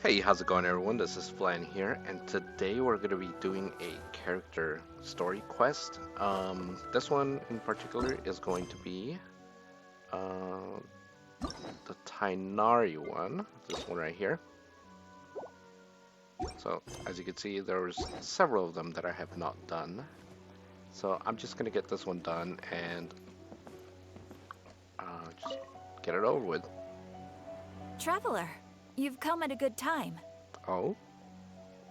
Hey, how's it going everyone? This is Flan here, and today we're going to be doing a character story quest. This one in particular is going to be uh, the Tighnari one, this one right here. So, as you can see, there's several of them that I have not done. So I'm just going to get this one done and just get it over with. Traveler, you've come at a good time. Oh?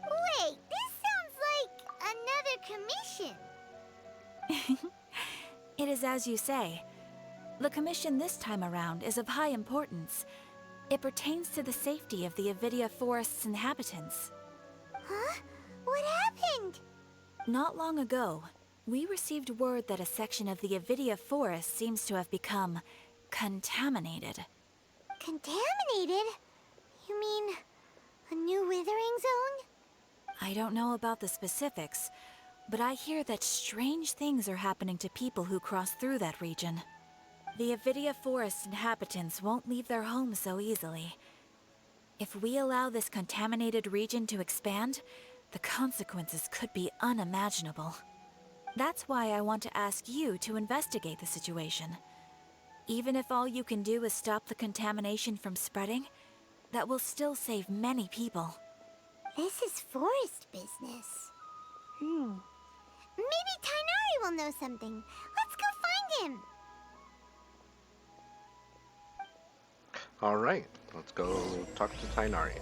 Wait, this sounds like another commission. It is as you say. The commission this time around is of high importance. It pertains to the safety of the Avidia Forest's inhabitants. Huh? What happened? Not long ago, we received word that a section of the Avidia Forest seems to have become contaminated. Contaminated? You mean a new withering zone? I don't know about the specifics, but I hear that strange things are happening to people who cross through that region. The Avidia Forest inhabitants won't leave their homes so easily. If we allow this contaminated region to expand, the consequences could be unimaginable. That's why I want to ask you to investigate the situation. Even if all you can do is stop the contamination from spreading, that will still save many people. This is forest business. Maybe Tighnari will know something. Let's go find him. Alright, let's go talk to Tighnari.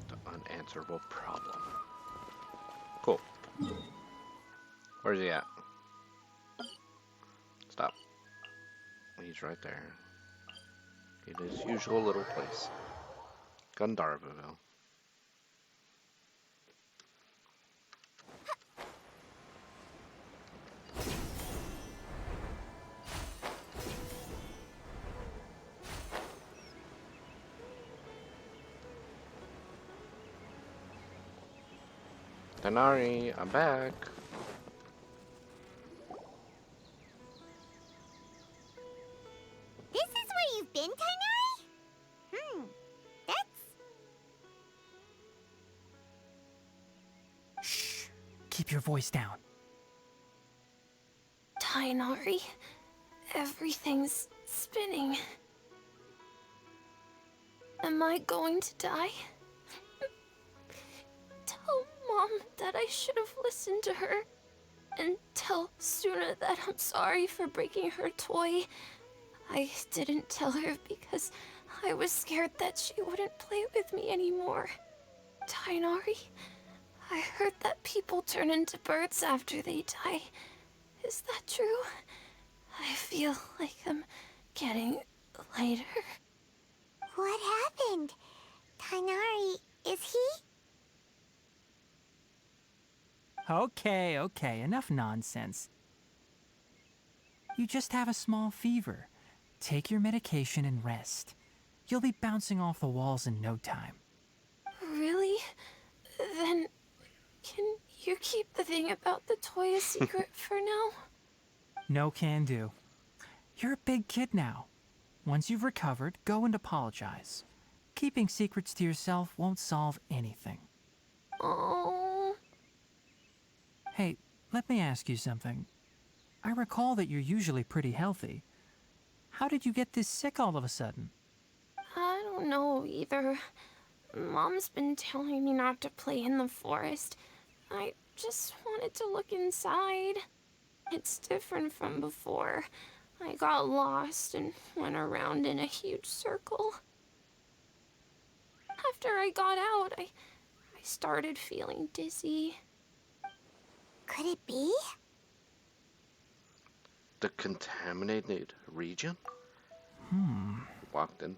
The unanswerable problem. Cool. Where's he at? Stop. He's right there. In his usual little place. Gandharvaville. Tighnari, I'm back. This is where you've been, Tighnari? That's... Shh. Keep your voice down. Tighnari, everything's spinning. Am I going to die? Tell Mom that I should have listened to her. And tell Suna that I'm sorry for breaking her toy. I didn't tell her because I was scared that she wouldn't play with me anymore. Tighnari, I heard that people turn into birds after they die. Is that true? I feel like I'm getting lighter. What happened? Tighnari, is he? Okay, enough nonsense. You just have a small fever. Take your medication and rest. You'll be bouncing off the walls in no time. Really? Then, can you keep the thing about the toy a secret for now? No can do. You're a big kid now. Once you've recovered, go and apologize. Keeping secrets to yourself won't solve anything. Oh. Hey, let me ask you something. I recall that you're usually pretty healthy. How did you get this sick all of a sudden? I don't know either. Mom's been telling me not to play in the forest. I just wanted to look inside. It's different from before. I got lost and went around in a huge circle. After I got out, I started feeling dizzy. Could it be? The contaminated region? Walked in.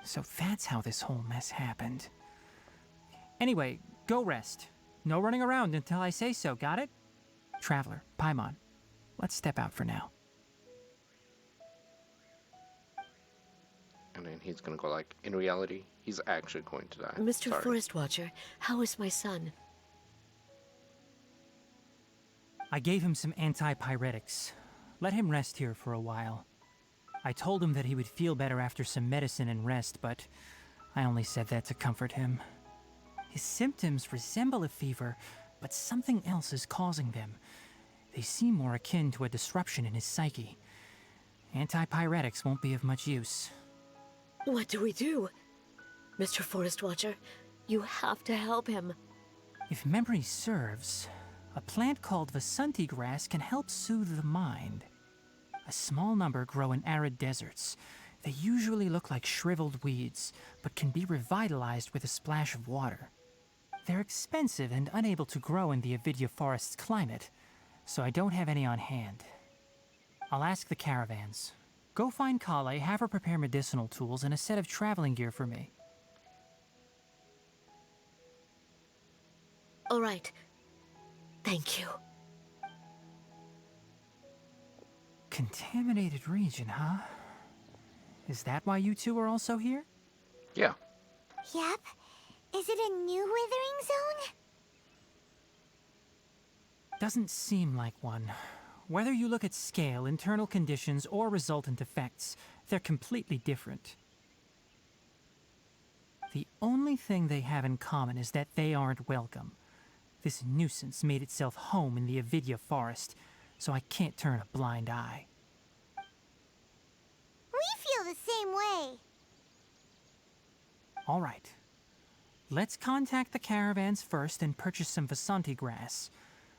So that's how this whole mess happened. Anyway, go rest. No running around until I say so, got it? Traveler, Paimon, let's step out for now. And then he's gonna go like, in reality, he's actually going to die. Mr. Sorry. Forest Watcher, how is my son? I gave him some antipyretics. Let him rest here for a while. I told him that he would feel better after some medicine and rest, but I only said that to comfort him. His symptoms resemble a fever, but something else is causing them. They seem more akin to a disruption in his psyche. Antipyretics won't be of much use. What do we do? Mr. Forest Watcher, you have to help him. If memory serves, a plant called Vasanti grass can help soothe the mind. A small number grow in arid deserts. They usually look like shriveled weeds, but can be revitalized with a splash of water. They're expensive and unable to grow in the Avidya forest's climate, so I don't have any on hand. I'll ask the caravans. Go find Kale, have her prepare medicinal tools and a set of traveling gear for me. All right. Thank you. Contaminated region, huh? Is that why you two are also here? Yeah. Yep. Is it a new withering zone? Doesn't seem like one. Whether you look at scale, internal conditions, or resultant effects, they're completely different. The only thing they have in common is that they aren't welcome. This nuisance made itself home in the Avidya forest, so I can't turn a blind eye. We feel the same way. All right. Let's contact the caravans first and purchase some Vasanti grass.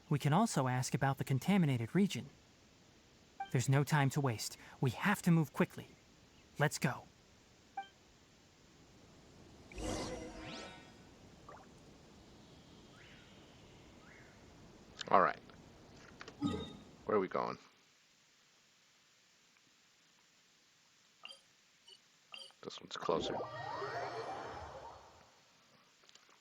We can also ask about the contaminated region. There's no time to waste. We have to move quickly. Let's go. All right. Where are we going? This one's closer.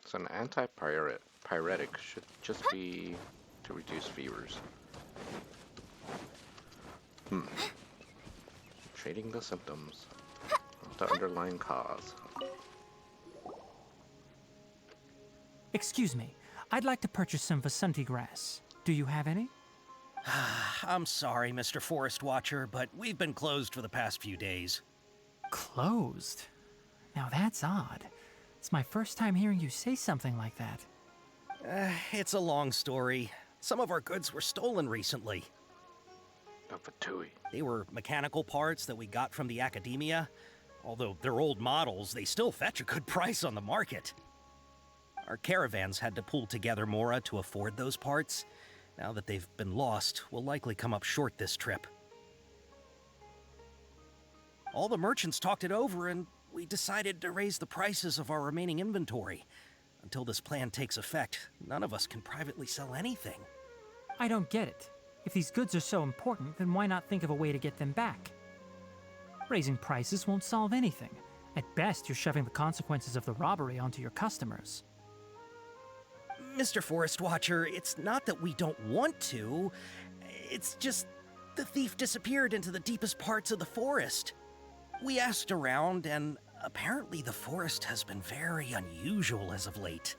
So an antipyretic should just be to reduce fevers. Treating the symptoms, not the underlying cause. Excuse me. I'd like to purchase some Vasanti grass. Do you have any? I'm sorry, Mr. Forest Watcher, but we've been closed for the past few days. Closed? Now that's odd. It's my first time hearing you say something like that. It's a long story. Some of our goods were stolen recently. A Fatui. They were mechanical parts that we got from the academia. Although they're old models, they still fetch a good price on the market. Our caravans had to pull together Mora to afford those parts. Now that they've been lost, we'll likely come up short this trip. All the merchants talked it over, and we decided to raise the prices of our remaining inventory. Until this plan takes effect, none of us can privately sell anything. I don't get it. If these goods are so important, then why not think of a way to get them back? Raising prices won't solve anything. At best, you're shoving the consequences of the robbery onto your customers. Mr. Forest Watcher, it's not that we don't want to. It's just the thief disappeared into the deepest parts of the forest. We asked around, and apparently the forest has been very unusual as of late.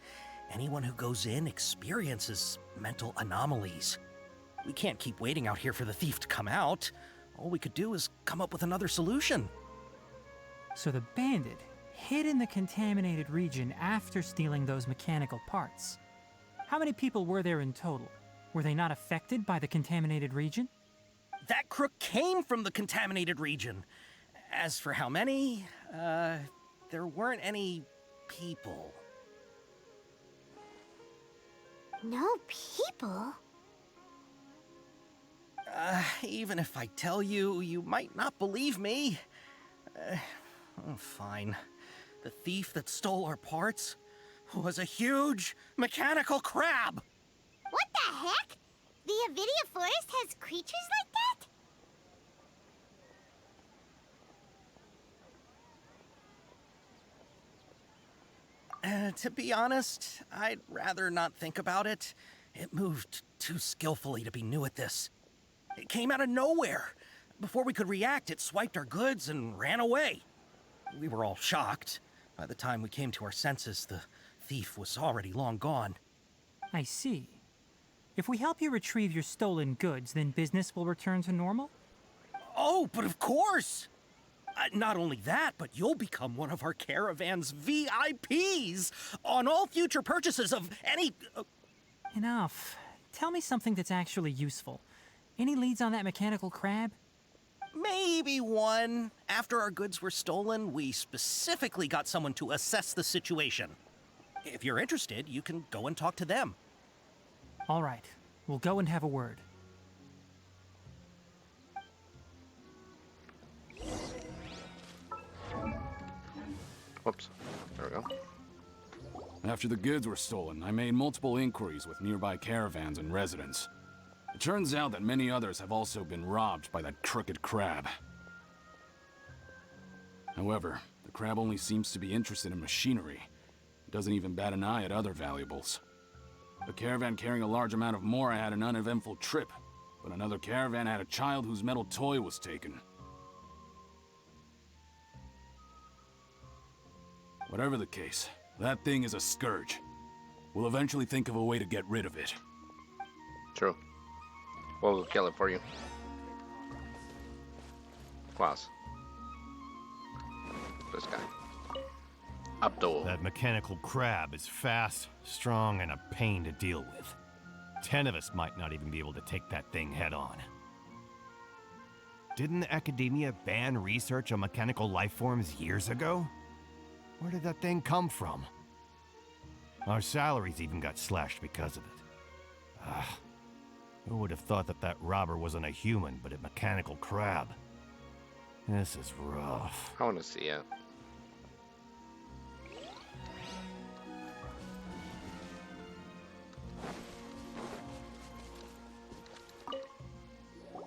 Anyone who goes in experiences mental anomalies. We can't keep waiting out here for the thief to come out. All we could do is come up with another solution. So the bandit hid in the contaminated region after stealing those mechanical parts. How many people were there in total? Were they not affected by the contaminated region? That crook came from the contaminated region. As for how many, there weren't any people. No people? Even if I tell you, you might not believe me. Fine. The thief that stole our parts was a huge mechanical crab. What the heck? The Avidya forest has creatures like that? To be honest, I'd rather not think about it. It moved too skillfully to be new at this. It came out of nowhere. Before we could react, it swiped our goods and ran away. We were all shocked. By the time we came to our senses, the thief was already long gone. I see. If we help you retrieve your stolen goods, then business will return to normal? Oh, but of course! Not only that, but you'll become one of our caravan's VIPs on all future purchases of any... Enough. Tell me something that's actually useful. Any leads on that mechanical crab? Maybe one. After our goods were stolen, we specifically got someone to assess the situation. If you're interested, you can go and talk to them. All right. We'll go and have a word. Whoops. There we go. After the goods were stolen, I made multiple inquiries with nearby caravans and residents. It turns out that many others have also been robbed by that crooked crab. However, the crab only seems to be interested in machinery. It doesn't even bat an eye at other valuables. A caravan carrying a large amount of more had an uneventful trip, but another caravan had a child whose metal toy was taken. Whatever the case, that thing is a scourge. We'll eventually think of a way to get rid of it. True. We'll kill it for you. Class. This guy. Abdul. That mechanical crab is fast, strong, and a pain to deal with. 10 of us might not even be able to take that thing head on. Didn't academia ban research on mechanical life forms years ago? Where did that thing come from? Our salaries even got slashed because of it. Who would have thought that that robber wasn't a human, but a mechanical crab? This is rough. I want to see it.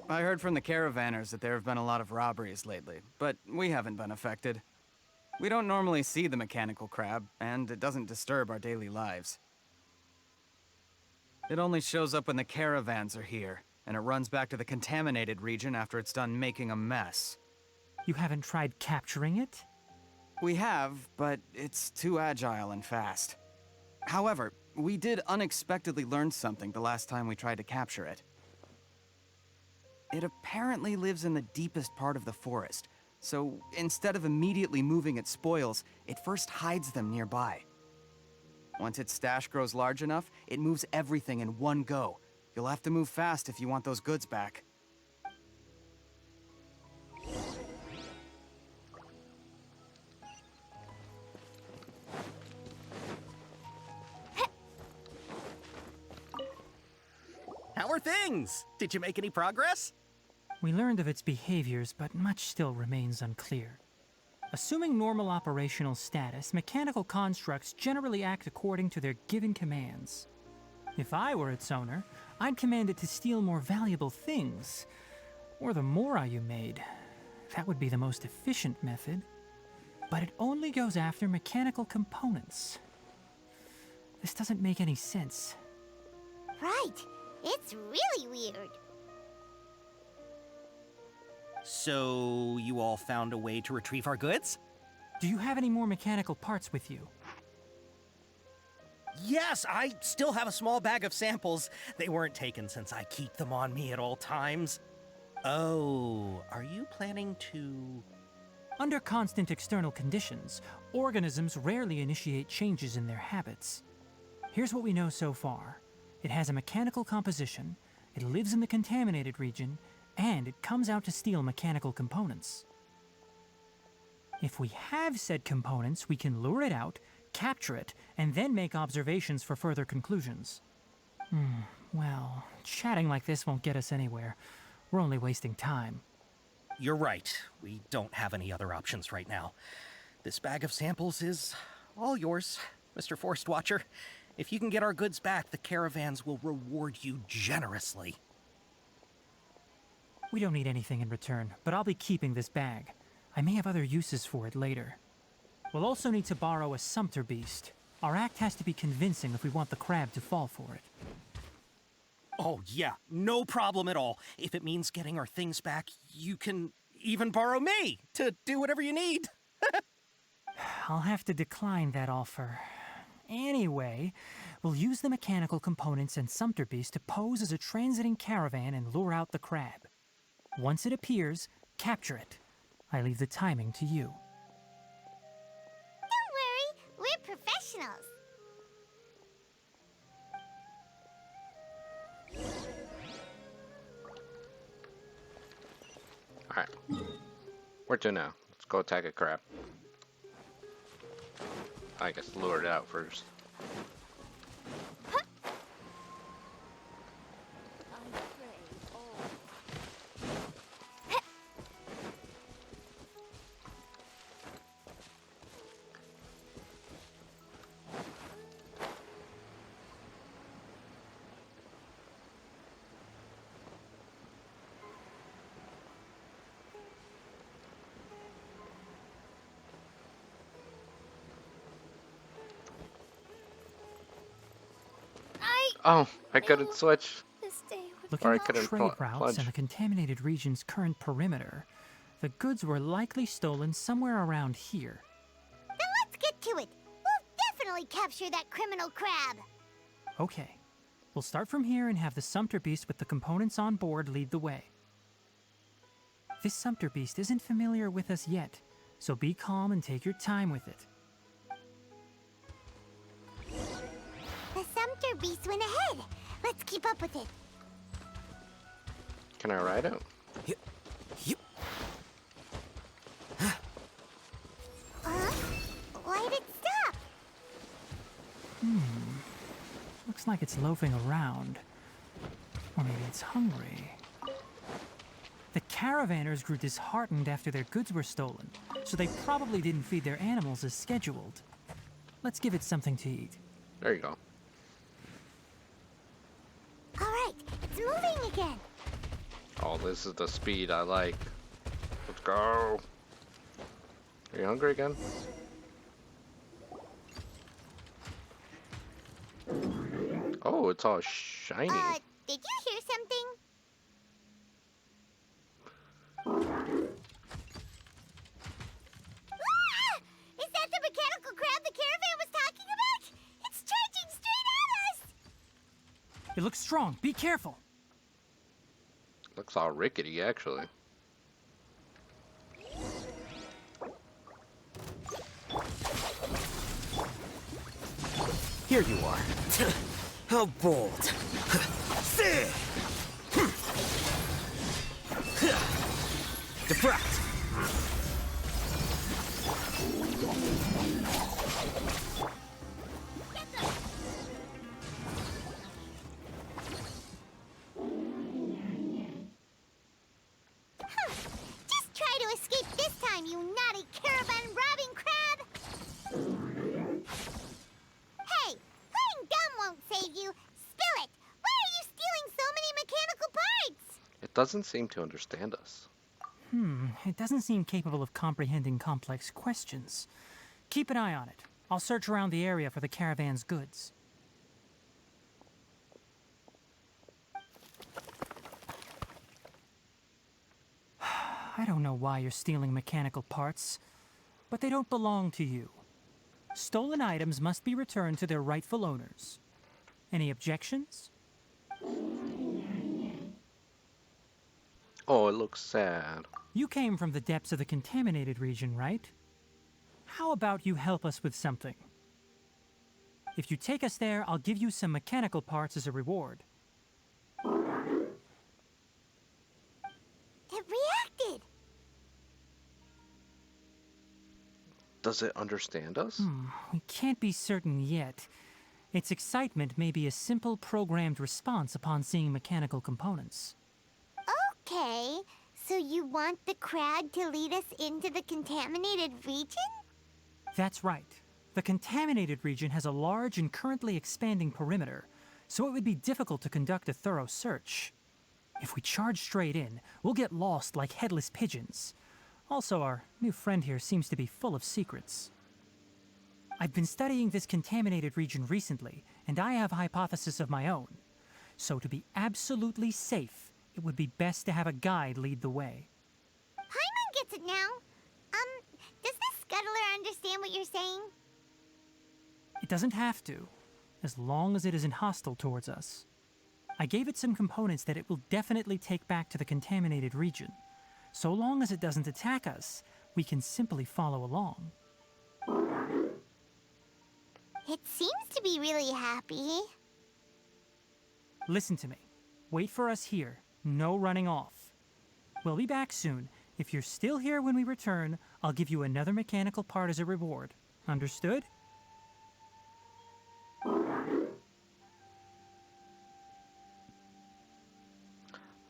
I heard from the caravanners that there have been a lot of robberies lately, but we haven't been affected. We don't normally see the mechanical crab, and it doesn't disturb our daily lives. It only shows up when the caravans are here, and it runs back to the contaminated region after it's done making a mess. You haven't tried capturing it? We have, but it's too agile and fast. However, we did unexpectedly learn something the last time we tried to capture it. It apparently lives in the deepest part of the forest, so instead of immediately moving its spoils, it first hides them nearby. Once its stash grows large enough, it moves everything in one go. You'll have to move fast if you want those goods back. How are things? Did you make any progress? We learned of its behaviors, but much still remains unclear. Assuming normal operational status, mechanical constructs generally act according to their given commands. If I were its owner, I'd command it to steal more valuable things. Or the Mora you made. That would be the most efficient method. But it only goes after mechanical components. This doesn't make any sense. Right. It's really weird. So, you all found a way to retrieve our goods? Do you have any more mechanical parts with you? Yes, I still have a small bag of samples. They weren't taken since I keep them on me at all times. Oh, are you planning to... Under constant external conditions, organisms rarely initiate changes in their habits. Here's what we know so far. It has a mechanical composition, it lives in the contaminated region, and it comes out to steal mechanical components. If we have said components, we can lure it out, capture it, and then make observations for further conclusions. Well, chatting like this won't get us anywhere. We're only wasting time. You're right. We don't have any other options right now. This bag of samples is all yours, Mr. Forest Watcher. If you can get our goods back, the caravans will reward you generously. We don't need anything in return, but I'll be keeping this bag. I may have other uses for it later. We'll also need to borrow a sumpter beast. Our act has to be convincing if we want the crab to fall for it. Oh yeah, no problem at all. If it means getting our things back, you can even borrow me to do whatever you need. I'll have to decline that offer. Anyway, we'll use the mechanical components and sumpter beast to pose as a transiting caravan and lure out the crab. Once it appears, capture it. I leave the timing to you. Don't worry, we're professionals. Alright. Where to now? Let's go attack a crab. I guess lure it out first. Oh, I couldn't switch. This day would Looking Or I at the couldn't trade plunge. routes and the contaminated region's current perimeter, the goods were likely stolen somewhere around here. Then let's get to it. We'll definitely capture that criminal crab. Okay. We'll start from here and have the Sumpter Beast with the components on board lead the way. This Sumpter Beast isn't familiar with us yet, so be calm and take your time with it. The Sumpter Beast went ahead. Let's keep up with it. Can I ride it? Why'd it stop? Looks like it's loafing around. Or maybe it's hungry. The caravanners grew disheartened after their goods were stolen, so they probably didn't feed their animals as scheduled. Let's give it something to eat. There you go. All right, it's moving again. Oh, this is the speed I like. Let's go. Are you hungry again? Oh, it's all shiny. Did you hear something? Ah! Is that the mechanical crab the caravan was talking about? It's charging straight at us! It looks strong. Be careful. Looks all rickety, actually. Here you are. How bold. Deflect. Just try to escape this time, you naughty caravan robbing crab! Hey, playing dumb won't save you. Spill it! Why are you stealing so many mechanical parts? It doesn't seem to understand us. It doesn't seem capable of comprehending complex questions. Keep an eye on it. I'll search around the area for the caravan's goods. I don't know why you're stealing mechanical parts, but they don't belong to you. Stolen items must be returned to their rightful owners. Any objections? Oh, it looks sad. You came from the depths of the contaminated region, right? How about you help us with something? If you take us there, I'll give you some mechanical parts as a reward. It reacted! Does it understand us? We can't be certain yet. Its excitement may be a simple programmed response upon seeing mechanical components. Okay, so you want the crab to lead us into the contaminated region? That's right. The contaminated region has a large and currently expanding perimeter, so it would be difficult to conduct a thorough search. If we charge straight in, we'll get lost like headless pigeons. Also, our new friend here seems to be full of secrets. I've been studying this contaminated region recently, and I have a hypothesis of my own. So to be absolutely safe, it would be best to have a guide lead the way. Paimon gets it now. Does this scuttler understand what you're saying? It doesn't have to, as long as it isn't hostile towards us. I gave it some components that it will definitely take back to the contaminated region, So long as it doesn't attack us, we can simply follow along. It seems to be really happy. Listen to me. Wait for us here. No running off. We'll be back soon. If you're still here when we return, I'll give you another mechanical part as a reward. Understood?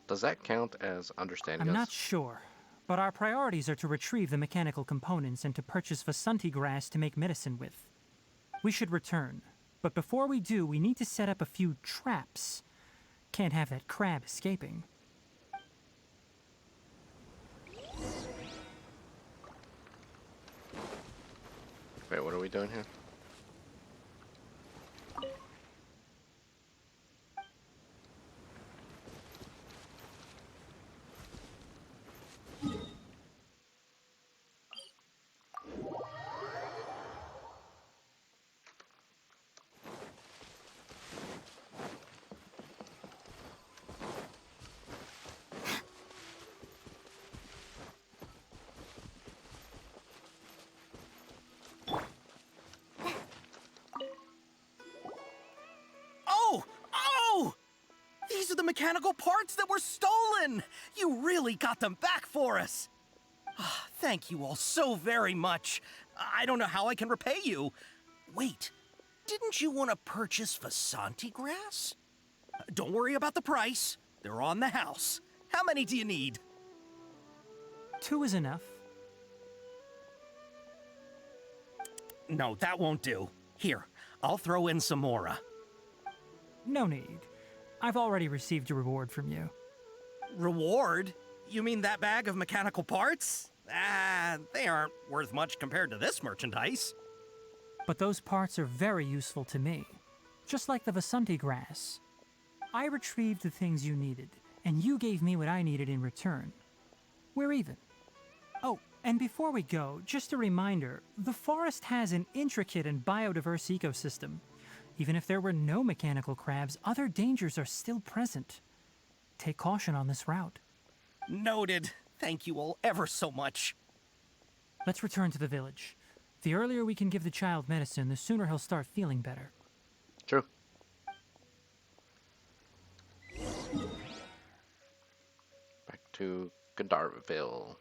Does that count as understanding I'm us? not sure, but our priorities are to retrieve the mechanical components and to purchase Vasanti grass to make medicine with. We should return, but before we do, we need to set up a few traps. Can't have that crab escaping. Wait, what are we doing here? Oh! Oh! These are the mechanical parts that were stolen! You really got them back for us! Ah, thank you all so very much. I don't know how I can repay you. Wait, didn't you want to purchase Vasanti grass? Don't worry about the price. They're on the house. How many do you need? 2 is enough. No, that won't do. Here, I'll throw in some more. No need. I've already received a reward from you. Reward? You mean that bag of mechanical parts? Ah, they aren't worth much compared to this merchandise. But those parts are very useful to me. Just like the Vasanti grass. I retrieved the things you needed, and you gave me what I needed in return. We're even. Oh, and before we go, just a reminder, the forest has an intricate and biodiverse ecosystem. Even if there were no mechanical crabs, other dangers are still present. Take caution on this route. Noted. Thank you all ever so much. Let's return to the village. The earlier we can give the child medicine, the sooner he'll start feeling better. True. Back to Gandharville.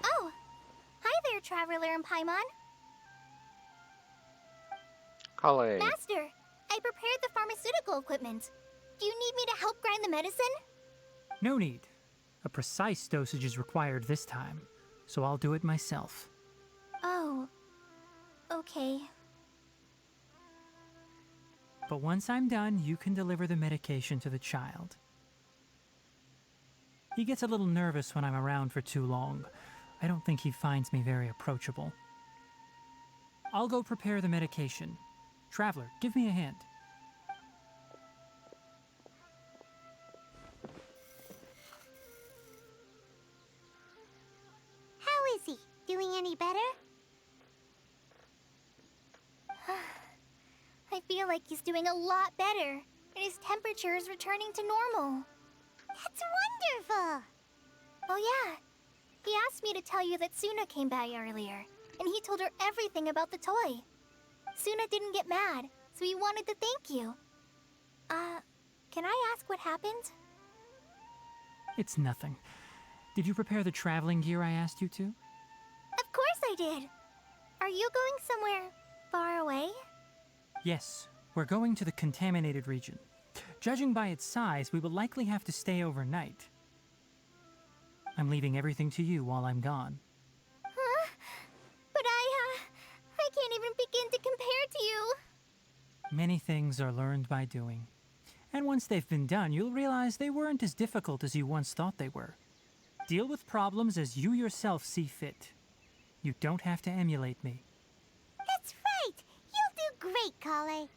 Oh! Hi there, Traveler and Paimon. Kale. Master, I prepared the pharmaceutical equipment. Do you need me to help grind the medicine? No need. A precise dosage is required this time, so I'll do it myself. Oh. Okay. But once I'm done, you can deliver the medication to the child. He gets a little nervous when I'm around for too long. I don't think he finds me very approachable. I'll go prepare the medication. Traveler, give me a hand. How is he? Doing any better? I feel like he's doing a lot better, and his temperature is returning to normal. That's wonderful! Oh yeah, he asked me to tell you that Suna came by earlier, and he told her everything about the toy. Suna didn't get mad, so he wanted to thank you. Can I ask what happened? It's nothing. Did you prepare the traveling gear I asked you to? Of course I did! Are you going somewhere far away? Yes, we're going to the contaminated region. Judging by its size, we will likely have to stay overnight. I'm leaving everything to you while I'm gone. Huh? But I can't even begin to compare to you. Many things are learned by doing. And once they've been done, you'll realize they weren't as difficult as you once thought they were. Deal with problems as you yourself see fit. You don't have to emulate me. That's right! great, Kale.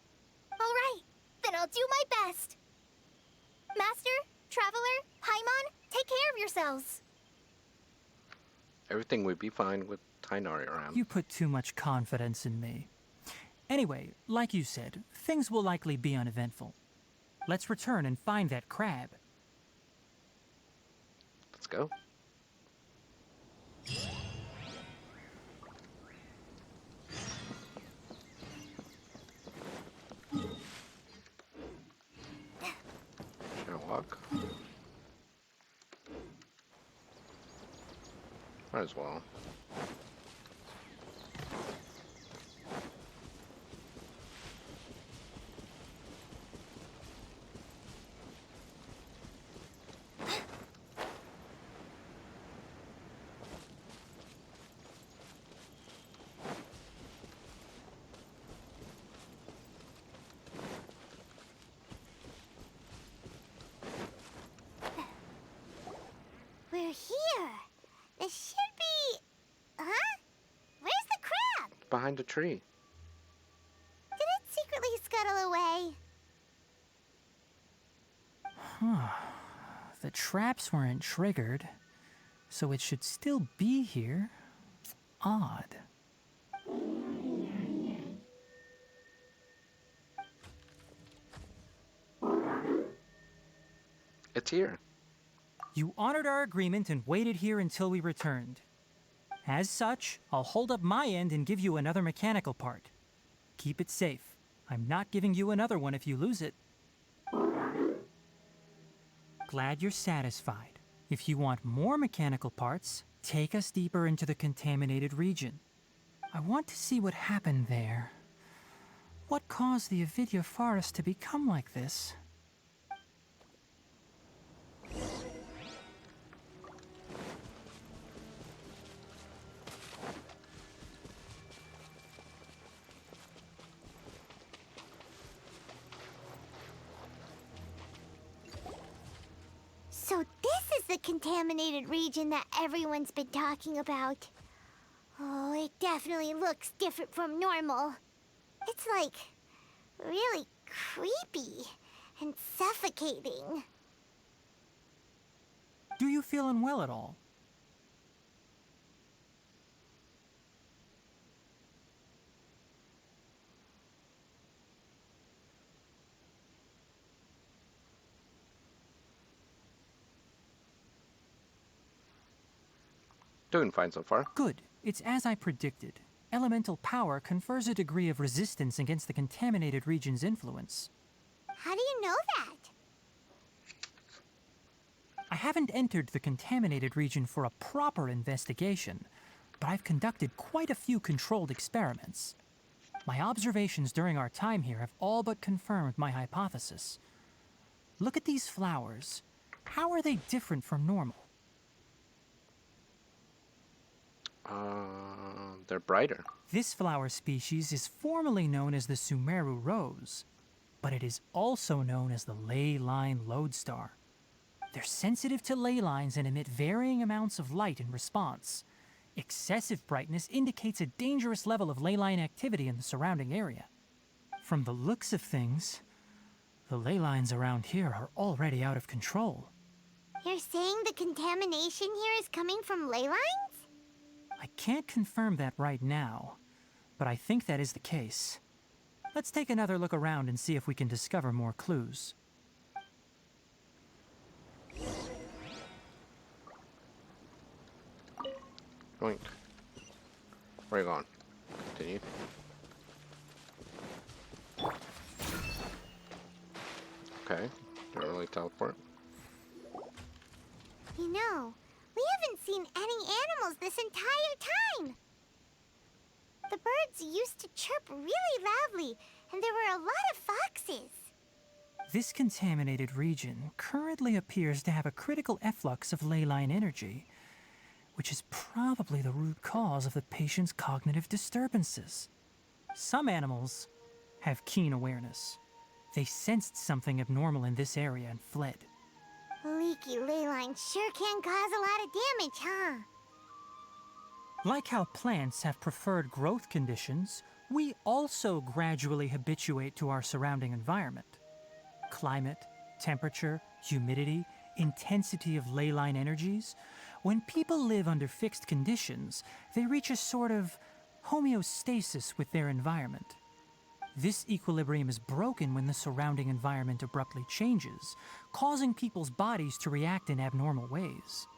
All right, then I'll do my best. Master, Traveler, Paimon, take care of yourselves. Everything would be fine with Tighnari around. You put too much confidence in me. Anyway, like you said, things will likely be uneventful. Let's return and find that crab. Let's go. Should I walk? Might as well. We're here. This should be... Huh? Where's the crab? Behind the tree. Did it secretly scuttle away? The traps weren't triggered, so it should still be here. Odd. It's here. You honored our agreement and waited here until we returned. As such, I'll hold up my end and give you another mechanical part. Keep it safe. I'm not giving you another one if you lose it. Glad you're satisfied. If you want more mechanical parts, take us deeper into the contaminated region. I want to see what happened there. What caused the Avidya forest to become like this? So this is the contaminated region that everyone's been talking about. Oh, it definitely looks different from normal. It's like really creepy and suffocating. Do you feel unwell at all? Doing fine so far. Good. It's as I predicted. Elemental power confers a degree of resistance against the contaminated region's influence. How do you know that? I haven't entered the contaminated region for a proper investigation, but I've conducted quite a few controlled experiments. My observations during our time here have all but confirmed my hypothesis. Look at these flowers. How are they different from normal? They're brighter. This flower species is formally known as the Sumeru rose, but it is also known as the ley line lodestar. They're sensitive to ley lines and emit varying amounts of light in response. Excessive brightness indicates a dangerous level of ley line activity in the surrounding area. From the looks of things, the ley lines around here are already out of control. You're saying the contamination here is coming from ley lines? I can't confirm that right now, but I think that is the case. Let's take another look around and see if we can discover more clues. Boink. Where are you going? Continue. Okay. Don't really teleport. You know, we haven't seen any animals this entire time. The birds used to chirp really loudly, and there were a lot of foxes. This contaminated region currently appears to have a critical efflux of ley line energy, which is probably the root cause of the patient's cognitive disturbances. Some animals have keen awareness. They sensed something abnormal in this area and fled. Leaky ley lines sure can cause a lot of damage, huh? Like how plants have preferred growth conditions, We also gradually habituate to our surrounding environment. Climate, temperature, humidity, intensity of ley line energies. When people live under fixed conditions, they reach a sort of homeostasis with their environment. This equilibrium is broken when the surrounding environment abruptly changes, causing people's bodies to react in abnormal ways.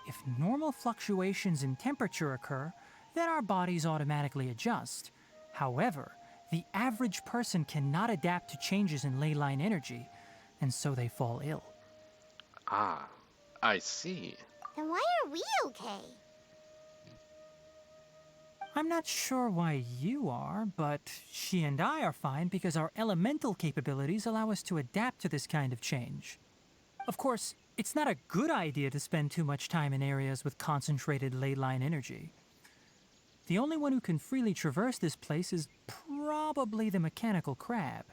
If normal fluctuations in temperature occur, then our bodies automatically adjust. However, the average person cannot adapt to changes in ley line energy, and so they fall ill. Ah, I see. Then why are we okay? I'm not sure why you are, but she and I are fine because our elemental capabilities allow us to adapt to this kind of change. Of course, it's not a good idea to spend too much time in areas with concentrated ley line energy. The only one who can freely traverse this place is probably the mechanical crab.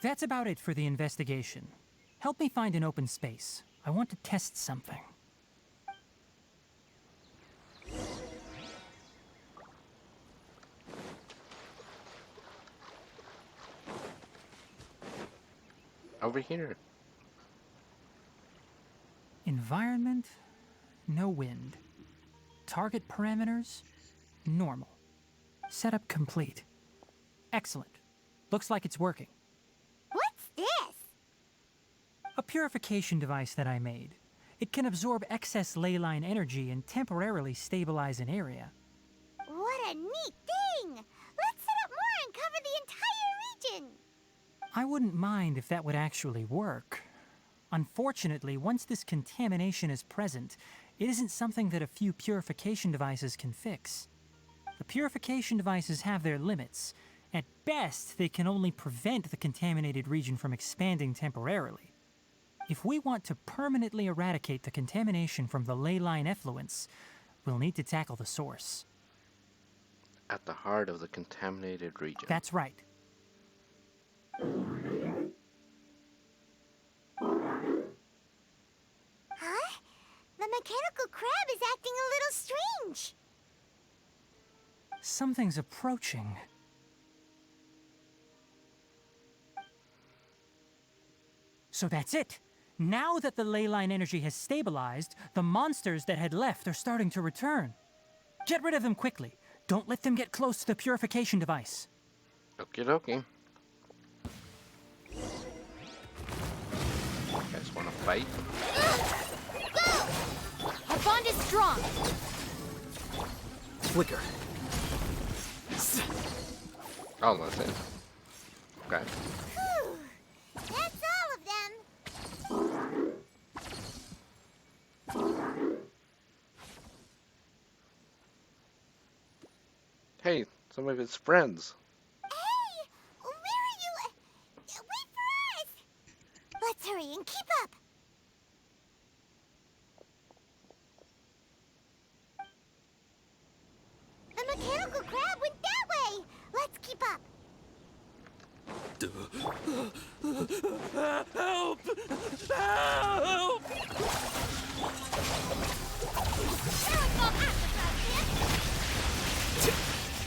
That's about it for the investigation. Help me find an open space. I want to test something. Over here. Environment, no wind. Target parameters, normal. Setup complete. Excellent. Looks like it's working. What's this? A purification device that I made. It can absorb excess ley line energy and temporarily stabilize an area. What a neat thing! Let's set up more and cover the entire region! I wouldn't mind if that would actually work. Unfortunately, once this contamination is present, it isn't something that a few purification devices can fix. The purification devices have their limits. At best, they can only prevent the contaminated region from expanding temporarily. If we want to permanently eradicate the contamination from the ley line effluents, we'll need to tackle the source. At the heart of the contaminated region. That's right. Huh? The mechanical crab is acting a little strange. Something's approaching. So that's it. Now that the ley line energy has stabilized, the monsters that had left are starting to return. Get rid of them quickly. Don't let them get close to the purification device. Okie dokie. You guys wanna fight? Go! Our bond is strong. Flicker. Oh, that's it. Okay. Whew. That's all of them. Hey, some of his friends. Hey! Where are you? Wait for us! Let's hurry and keep up. The mechanical crab went that way. Let's keep up. Help! Help!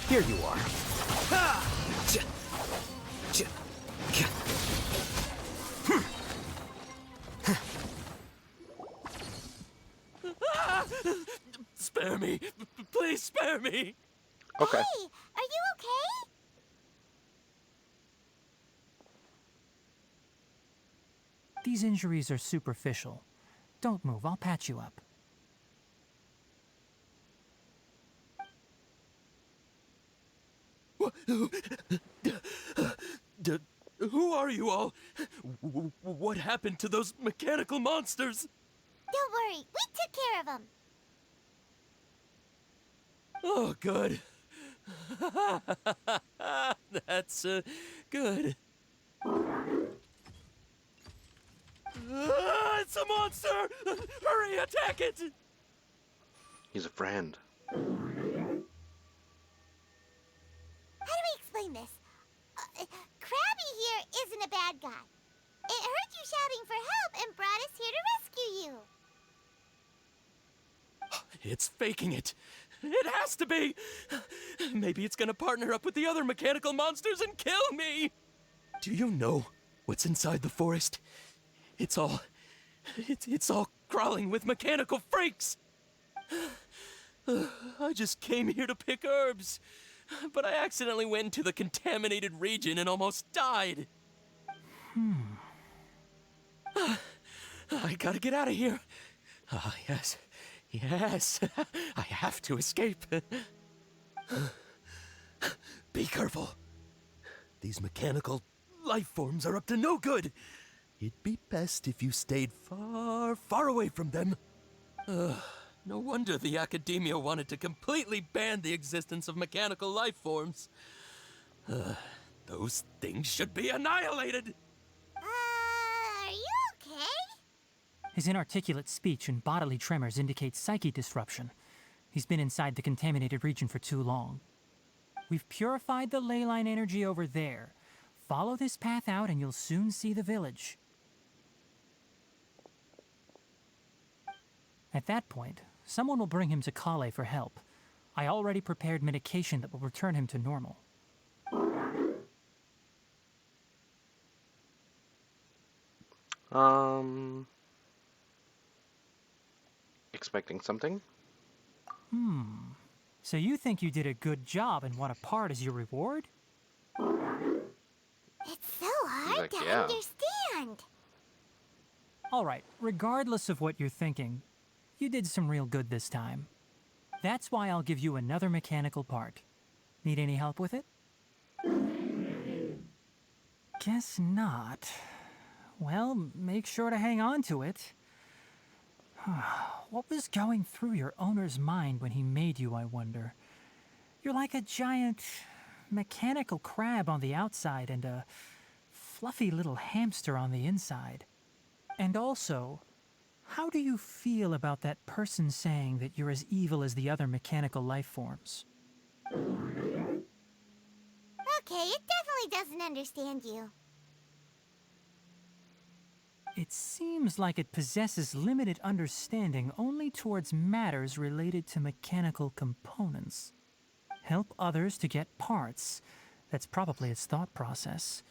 Here you are. Spare me! Please spare me! Okay. Hey, are you okay? These injuries are superficial. Don't move, I'll patch you up. Who are you all? What happened to those mechanical monsters? Don't worry, we took care of them. Oh, good. That's good. It's a monster! Hurry, attack it! He's a friend. How do we explain this? Krabby here isn't a bad guy. It heard you shouting for help and brought us here to rescue you. It's faking it. It has to be! Maybe it's gonna partner up with the other mechanical monsters and kill me! Do you know what's inside the forest? It's all crawling with mechanical freaks! I just came here to pick herbs, but I accidentally went into the contaminated region and almost died. I gotta get out of here. Ah, yes. Yes. I have to escape. Be careful. These mechanical life forms are up to no good. It'd be best if you stayed far, far away from them. No wonder the academia wanted to completely ban the existence of mechanical life forms. Those things should be annihilated. Are you okay? His inarticulate speech and bodily tremors indicate psyche disruption. He's been inside the contaminated region for too long. We've purified the ley line energy over there. Follow this path out and you'll soon see the village. At that point, someone will bring him to Kale for help. I already prepared medication that will return him to normal. Expecting something? So you think you did a good job and want a part as your reward? It's so hard like, to yeah. understand. Alright, regardless of what you're thinking, you did some real good this time. That's why I'll give you another mechanical part. Need any help with it? Guess not. Well, make sure to hang on to it. What was going through your owner's mind when he made you, I wonder? You're like a giant mechanical crab on the outside and a fluffy little hamster on the inside. And also, how do you feel about that person saying that you're as evil as the other mechanical life forms? Okay, it definitely doesn't understand you. It seems like it possesses limited understanding only towards matters related to mechanical components. Help others to get parts. That's probably its thought process.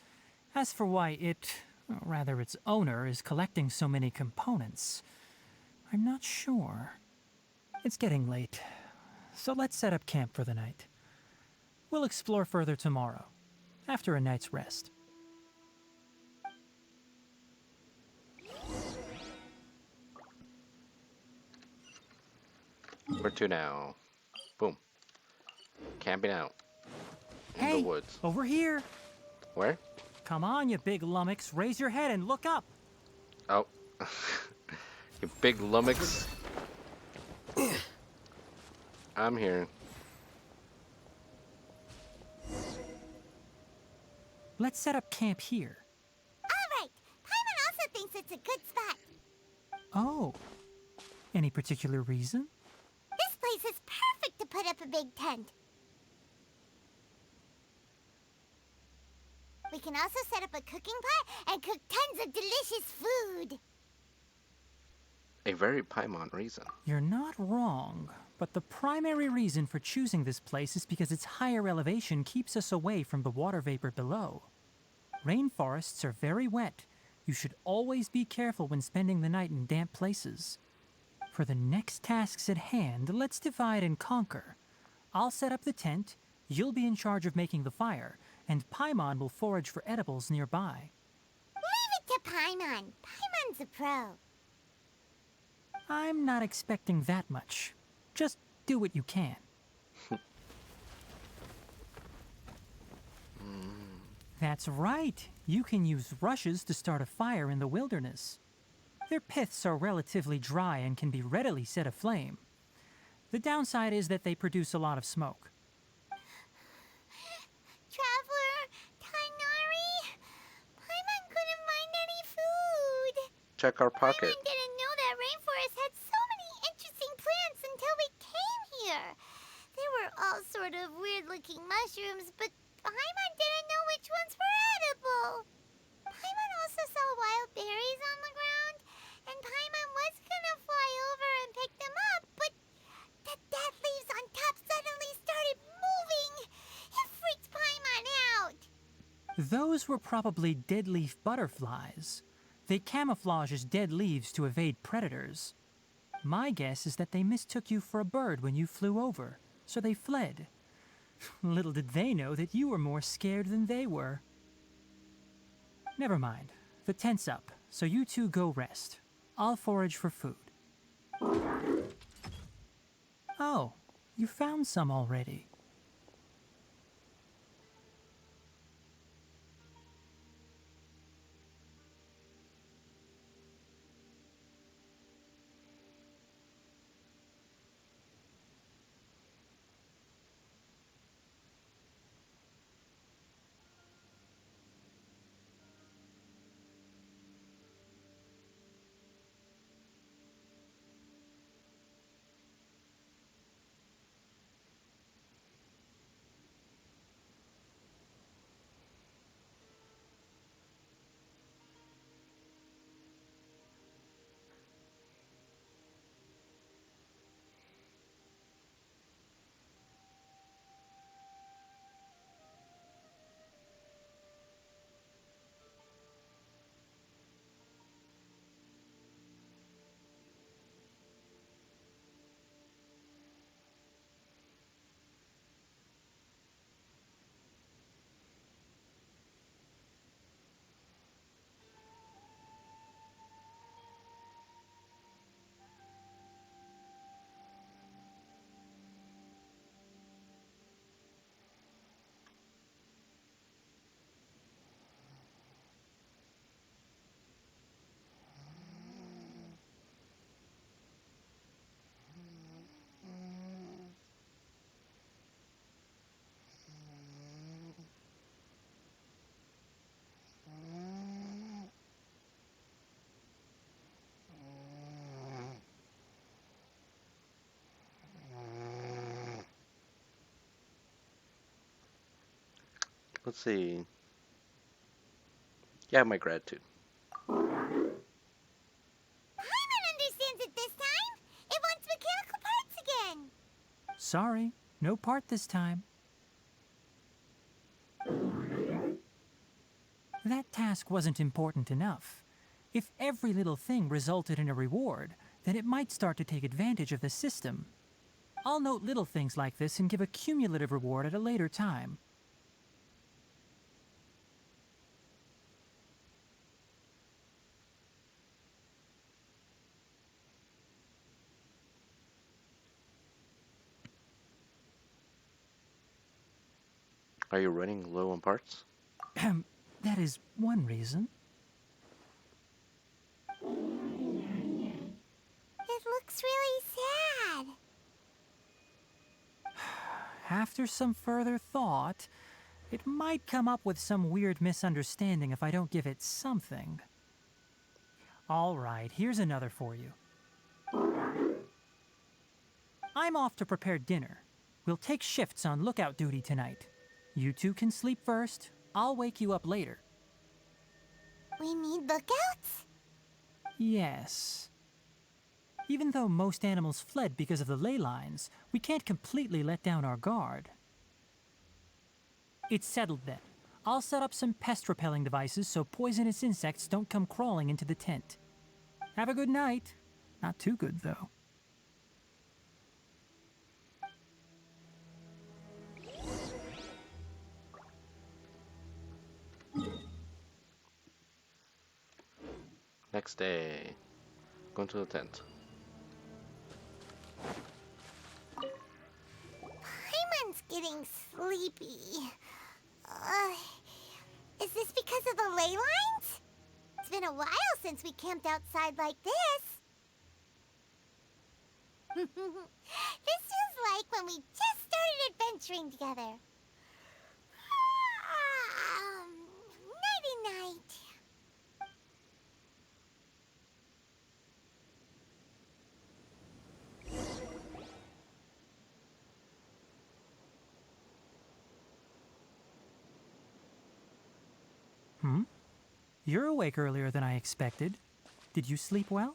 As for why it, or rather its owner, is collecting so many components, I'm not sure. It's getting late, so let's set up camp for the night. We'll explore further tomorrow, after a night's rest. Where to now? Boom. Camping out. In Hey, the woods. over here! Where? Come on, you big lummox, raise your head and look up! Oh. You big lummox. I'm here. Let's set up camp here. Alright, Paimon also thinks it's a good spot. Oh. Any particular reason? This place is perfect to put up a big tent. We can also set up a cooking pot and cook tons of delicious food. A very Paimon reason. You're not wrong, but the primary reason for choosing this place is because its higher elevation keeps us away from the water vapor below. Rainforests are very wet. You should always be careful when spending the night in damp places. For the next tasks at hand, let's divide and conquer. I'll set up the tent, you'll be in charge of making the fire, and Paimon will forage for edibles nearby. Leave it to Paimon. Paimon's a pro. I'm not expecting that much. Just do what you can. That's right. You can use rushes to start a fire in the wilderness. Their piths are relatively dry and can be readily set aflame. The downside is that they produce a lot of smoke. Traveler, Tighnari, Paimon couldn't find any food. Check our pocket. Paimon didn't know that rainforest had so many interesting plants until we came here. They were all sort of weird-looking mushrooms, but Paimon didn't know which ones were edible. Paimon also saw wild berries on the ground, and Paimon was gonna fly over and pick them up, but the dead leaves on top Those were probably dead leaf butterflies. They camouflage as dead leaves to evade predators. My guess is that they mistook you for a bird when you flew over, so they fled. Little did they know that you were more scared than they were. Never mind. The tent's up, so you two go rest. I'll forage for food. Oh, you found some already. Let's see. Yeah, my gratitude. Paimon understands it this time. It wants mechanical parts again. Sorry, no part this time. That task wasn't important enough. If every little thing resulted in a reward, then it might start to take advantage of the system. I'll note little things like this and give a cumulative reward at a later time. Are you running low on parts? That is one reason. It looks really sad. After some further thought, it might come up with some weird misunderstanding if I don't give it something. All right, here's another for you. I'm off to prepare dinner. We'll take shifts on lookout duty tonight. You two can sleep first. I'll wake you up later. We need lookouts? Yes. Even though most animals fled because of the ley lines, we can't completely let down our guard. It's settled then. I'll set up some pest-repelling devices so poisonous insects don't come crawling into the tent. Have a good night. Not too good, though. Next day. Going to the tent. Paimon's getting sleepy. Is this because of the ley lines? It's been a while since we camped outside like this. This is like when we just started adventuring together. Nighty-night. You're awake earlier than I expected. Did you sleep well?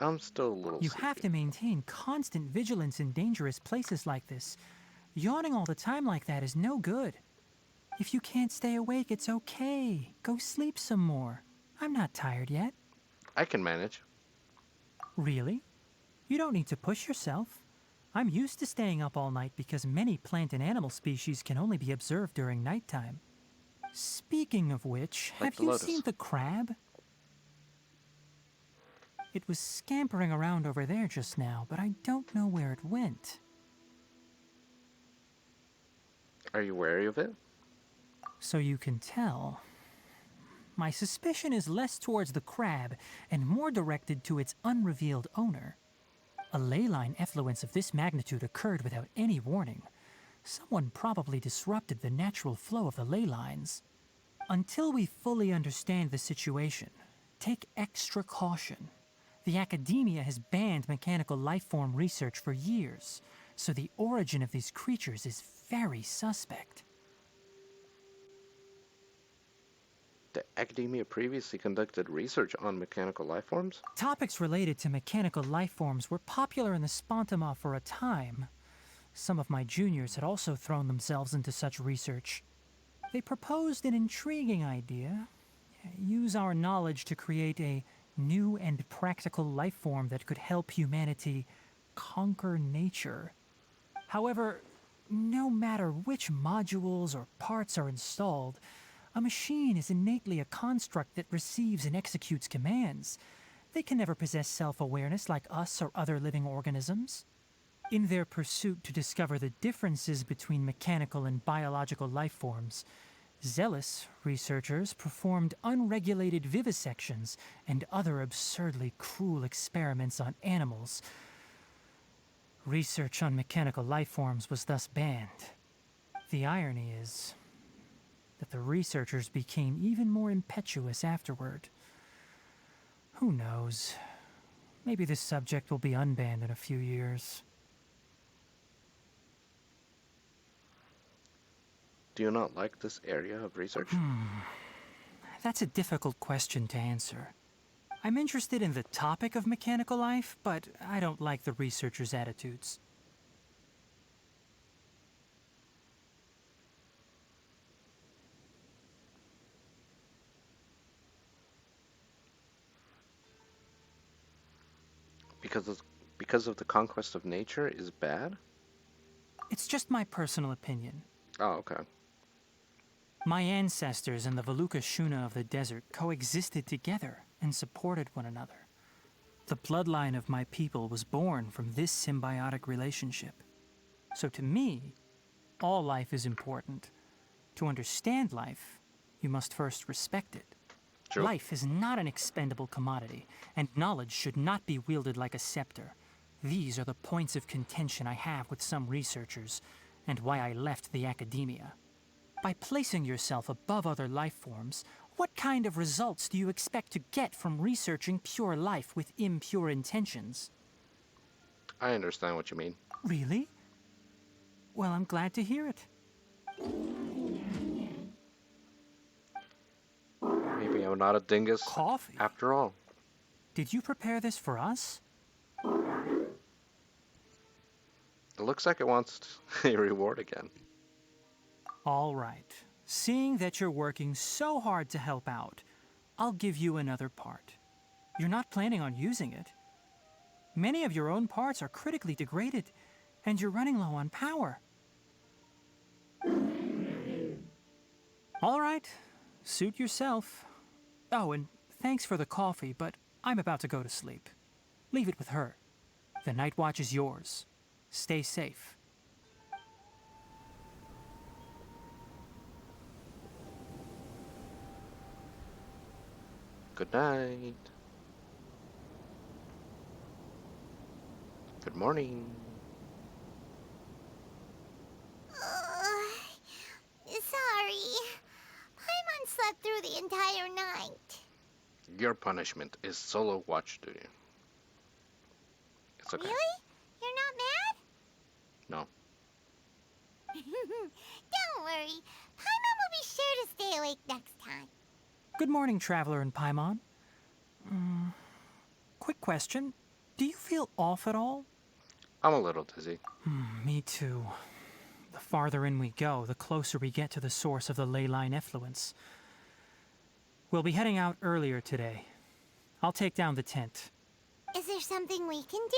I'm still a little You sleepy. have to maintain constant vigilance in dangerous places like this. Yawning all the time like that is no good. If you can't stay awake, it's okay. Go sleep some more. I'm not tired yet. I can manage. Really? You don't need to push yourself. I'm used to staying up all night because many plant and animal species can only be observed during nighttime. Speaking of which, Like have the you lotus. seen the crab? It was scampering around over there just now, but I don't know where it went. Are you wary of it? So you can tell. My suspicion is less towards the crab and more directed to its unrevealed owner. A ley line effluence of this magnitude occurred without any warning. Someone probably disrupted the natural flow of the ley lines. Until we fully understand the situation, take extra caution. The academia has banned mechanical lifeform research for years, so the origin of these creatures is very suspect. The academia previously conducted research on mechanical lifeforms? Topics related to mechanical lifeforms were popular in the Spontama for a time. Some of my juniors had also thrown themselves into such research. They proposed an intriguing idea. Use our knowledge to create a new and practical lifeform that could help humanity conquer nature. However, no matter which modules or parts are installed, a machine is innately a construct that receives and executes commands. They can never possess self-awareness like us or other living organisms. In their pursuit to discover the differences between mechanical and biological lifeforms, zealous researchers performed unregulated vivisections and other absurdly cruel experiments on animals. Research on mechanical lifeforms was thus banned. The irony is that the researchers became even more impetuous afterward. Who knows? Maybe this subject will be unbanned in a few years. Do you not like this area of research? That's a difficult question to answer. I'm interested in the topic of mechanical life, but I don't like the researchers' attitudes. Because of the conquest of nature is bad? It's just my personal opinion. Oh, okay. My ancestors and the Valuka Shuna of the desert coexisted together and supported one another. The bloodline of my people was born from this symbiotic relationship. So to me, all life is important. To understand life, you must first respect it. True. Life is not an expendable commodity, and knowledge should not be wielded like a scepter. These are the points of contention I have with some researchers, and why I left the academia. By placing yourself above other life forms, what kind of results do you expect to get from researching pure life with impure intentions? I understand what you mean. Really? Well, I'm glad to hear it. Maybe I'm not a dingus Coffee? after all. Did you prepare this for us? It looks like it wants a reward again. All right. Seeing that you're working so hard to help out, I'll give you another part. You're not planning on using it. Many of your own parts are critically degraded, and you're running low on power. All right. Suit yourself. Oh, and thanks for the coffee, but I'm about to go to sleep. Leave it with her. The night watch is yours. Stay safe. Good night. Good morning. Sorry. Paimon slept through the entire night. Your punishment is solo watch duty. It's okay. Really? You're not mad? No. Don't worry. Paimon will be sure to stay awake next time. Good morning, Traveler and Paimon. Quick question. Do you feel off at all? I'm a little dizzy. Me too. The farther in we go, the closer we get to the source of the ley line effluence. We'll be heading out earlier today. I'll take down the tent. Is there something we can do?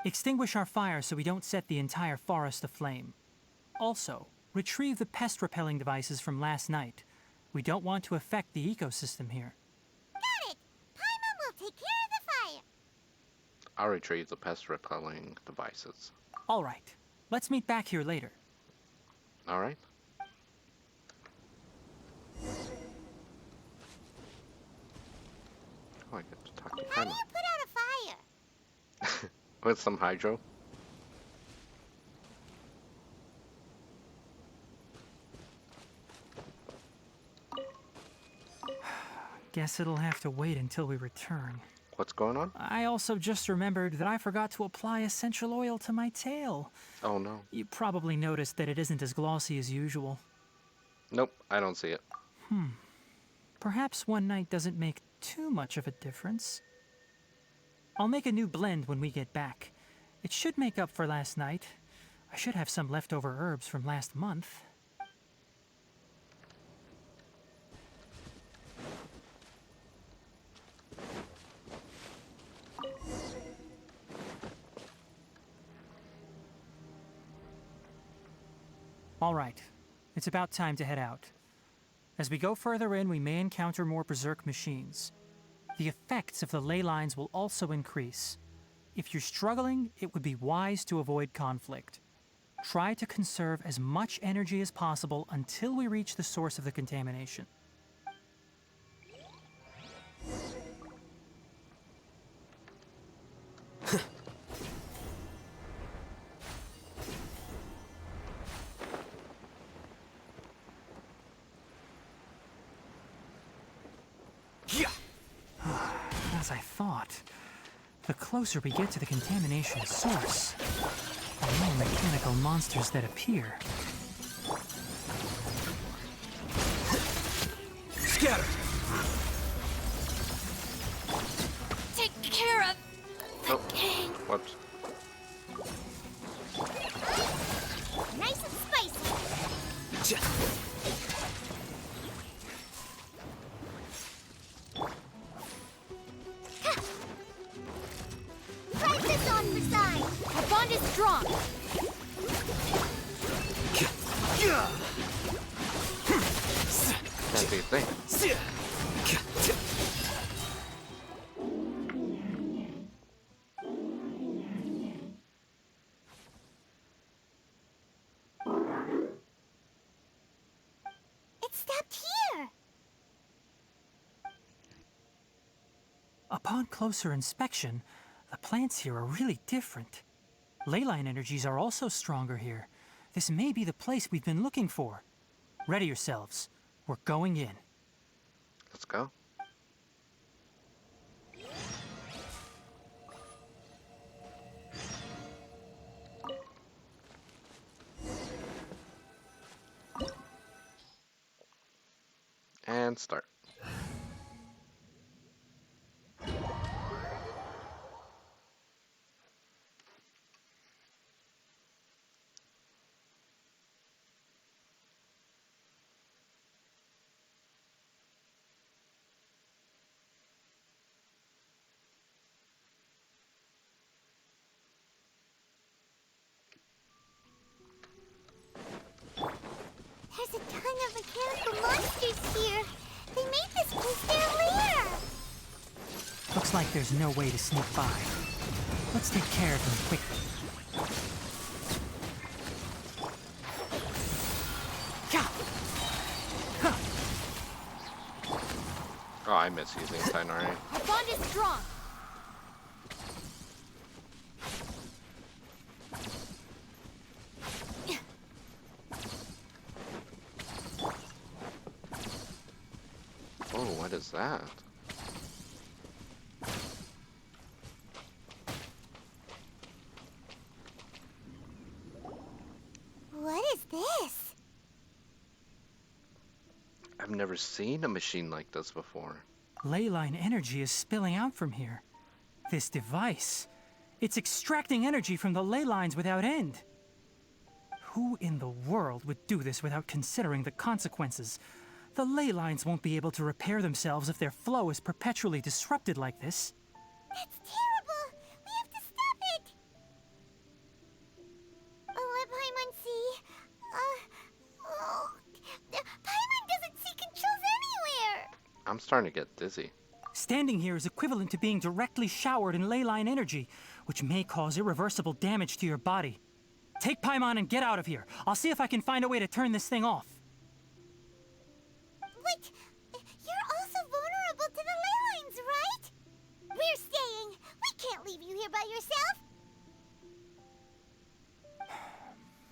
Extinguish our fire so we don't set the entire forest aflame. Also, retrieve the pest-repelling devices from last night. We don't want to affect the ecosystem here. Got it! Paimon will take care of the fire. I'll retrieve the pest repelling devices. All right. Let's meet back here later. All right. Oh, I get to talk to How do Paimon. you put out a fire? With some hydro. Guess it'll have to wait until we return. What's going on? I also just remembered that I forgot to apply essential oil to my tail. Oh no. You probably noticed that it isn't as glossy as usual. Nope, I don't see it. Perhaps one night doesn't make too much of a difference. I'll make a new blend when we get back. It should make up for last night. I should have some leftover herbs from last month. All right, it's about time to head out. As we go further in, we may encounter more berserk machines. The effects of the ley lines will also increase. If you're struggling, it would be wise to avoid conflict. Try to conserve as much energy as possible until we reach the source of the contamination. As I thought, the closer we get to the contamination source, the more mechanical monsters that appear. Scatter! Take care of the Oh, gang. whoops. Nice and spicy. Try this on for size. Our bond is strong. Can't be a thing. It stopped here. Upon closer inspection, the plants here are really different. Ley line energies are also stronger here. This may be the place we've been looking for. Ready yourselves. We're going in. Let's go. And start. There's a ton of mechanical monsters here. They made this place their lair. Looks like there's no way to sneak by. Let's take care of them quickly. Oh, I miss using Tighnari. Our bond is strong. Oh, what is that? What is this? I've never seen a machine like this before. Ley line energy is spilling out from here. This device. It's extracting energy from the ley lines without end. Who in the world would do this without considering the consequences? The ley lines won't be able to repair themselves if their flow is perpetually disrupted like this. That's terrible! We have to stop it! Let Paimon see. Paimon doesn't see controls anywhere! I'm starting to get dizzy. Standing here is equivalent to being directly showered in ley line energy, which may cause irreversible damage to your body. Take Paimon and get out of here. I'll see if I can find a way to turn this thing off. Wait, you're also vulnerable to the ley lines, right? We're staying. We can't leave you here by yourself.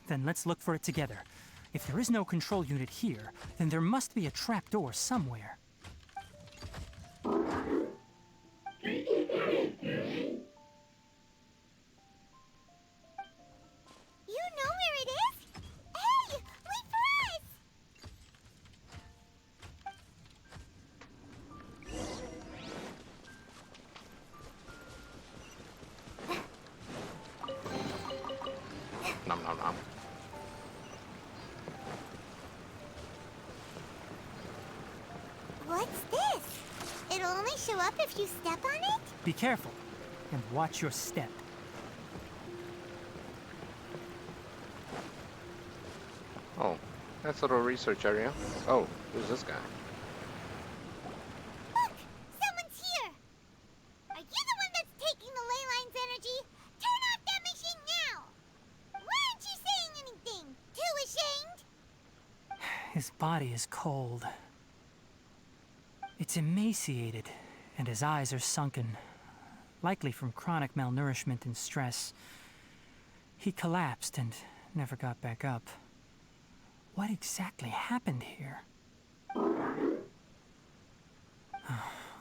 Then let's look for it together. If there is no control unit here, then there must be a trapdoor somewhere. You know where it is? Hey, wait for us! Nom nom nom. What's this? It'll only show up if you step on it? Be careful, and watch your step. Oh, that's a little research area. Oh, who's this guy? Look! Someone's here! Are you the one that's taking the ley line's energy? Turn off that machine now! Why aren't you saying anything? Too ashamed? His body is cold. It's emaciated, and his eyes are sunken, likely from chronic malnourishment and stress. He collapsed and never got back up. What exactly happened here?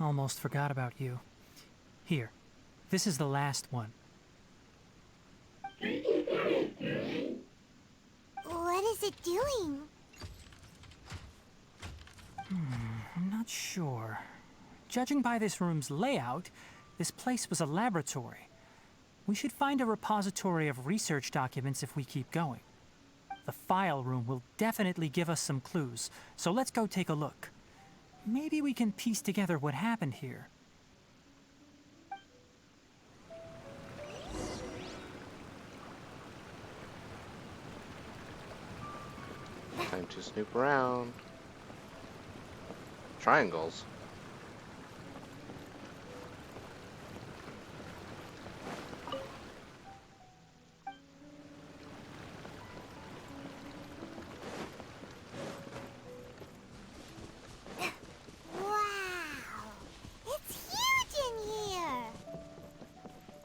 Almost forgot about you. Here, this is the last one. What is it doing? I'm not sure. Judging by this room's layout, this place was a laboratory. We should find a repository of research documents if we keep going. The file room will definitely give us some clues, so let's go take a look. Maybe we can piece together what happened here. Time to snoop around. Triangles.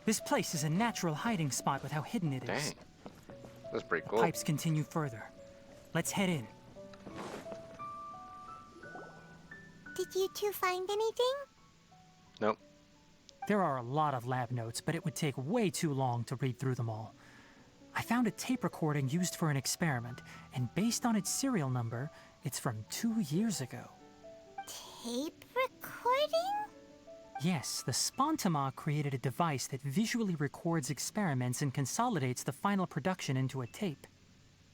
This place is a natural hiding spot with how hidden it is. Dang. That's pretty The cool. pipes continue further. Let's head in. Did you two find anything? Nope. There are a lot of lab notes, but it would take way too long to read through them all. I found a tape recording used for an experiment, and based on its serial number, it's from 2 years ago. Tape recording? Yes, the Spontama created a device that visually records experiments and consolidates the final production into a tape.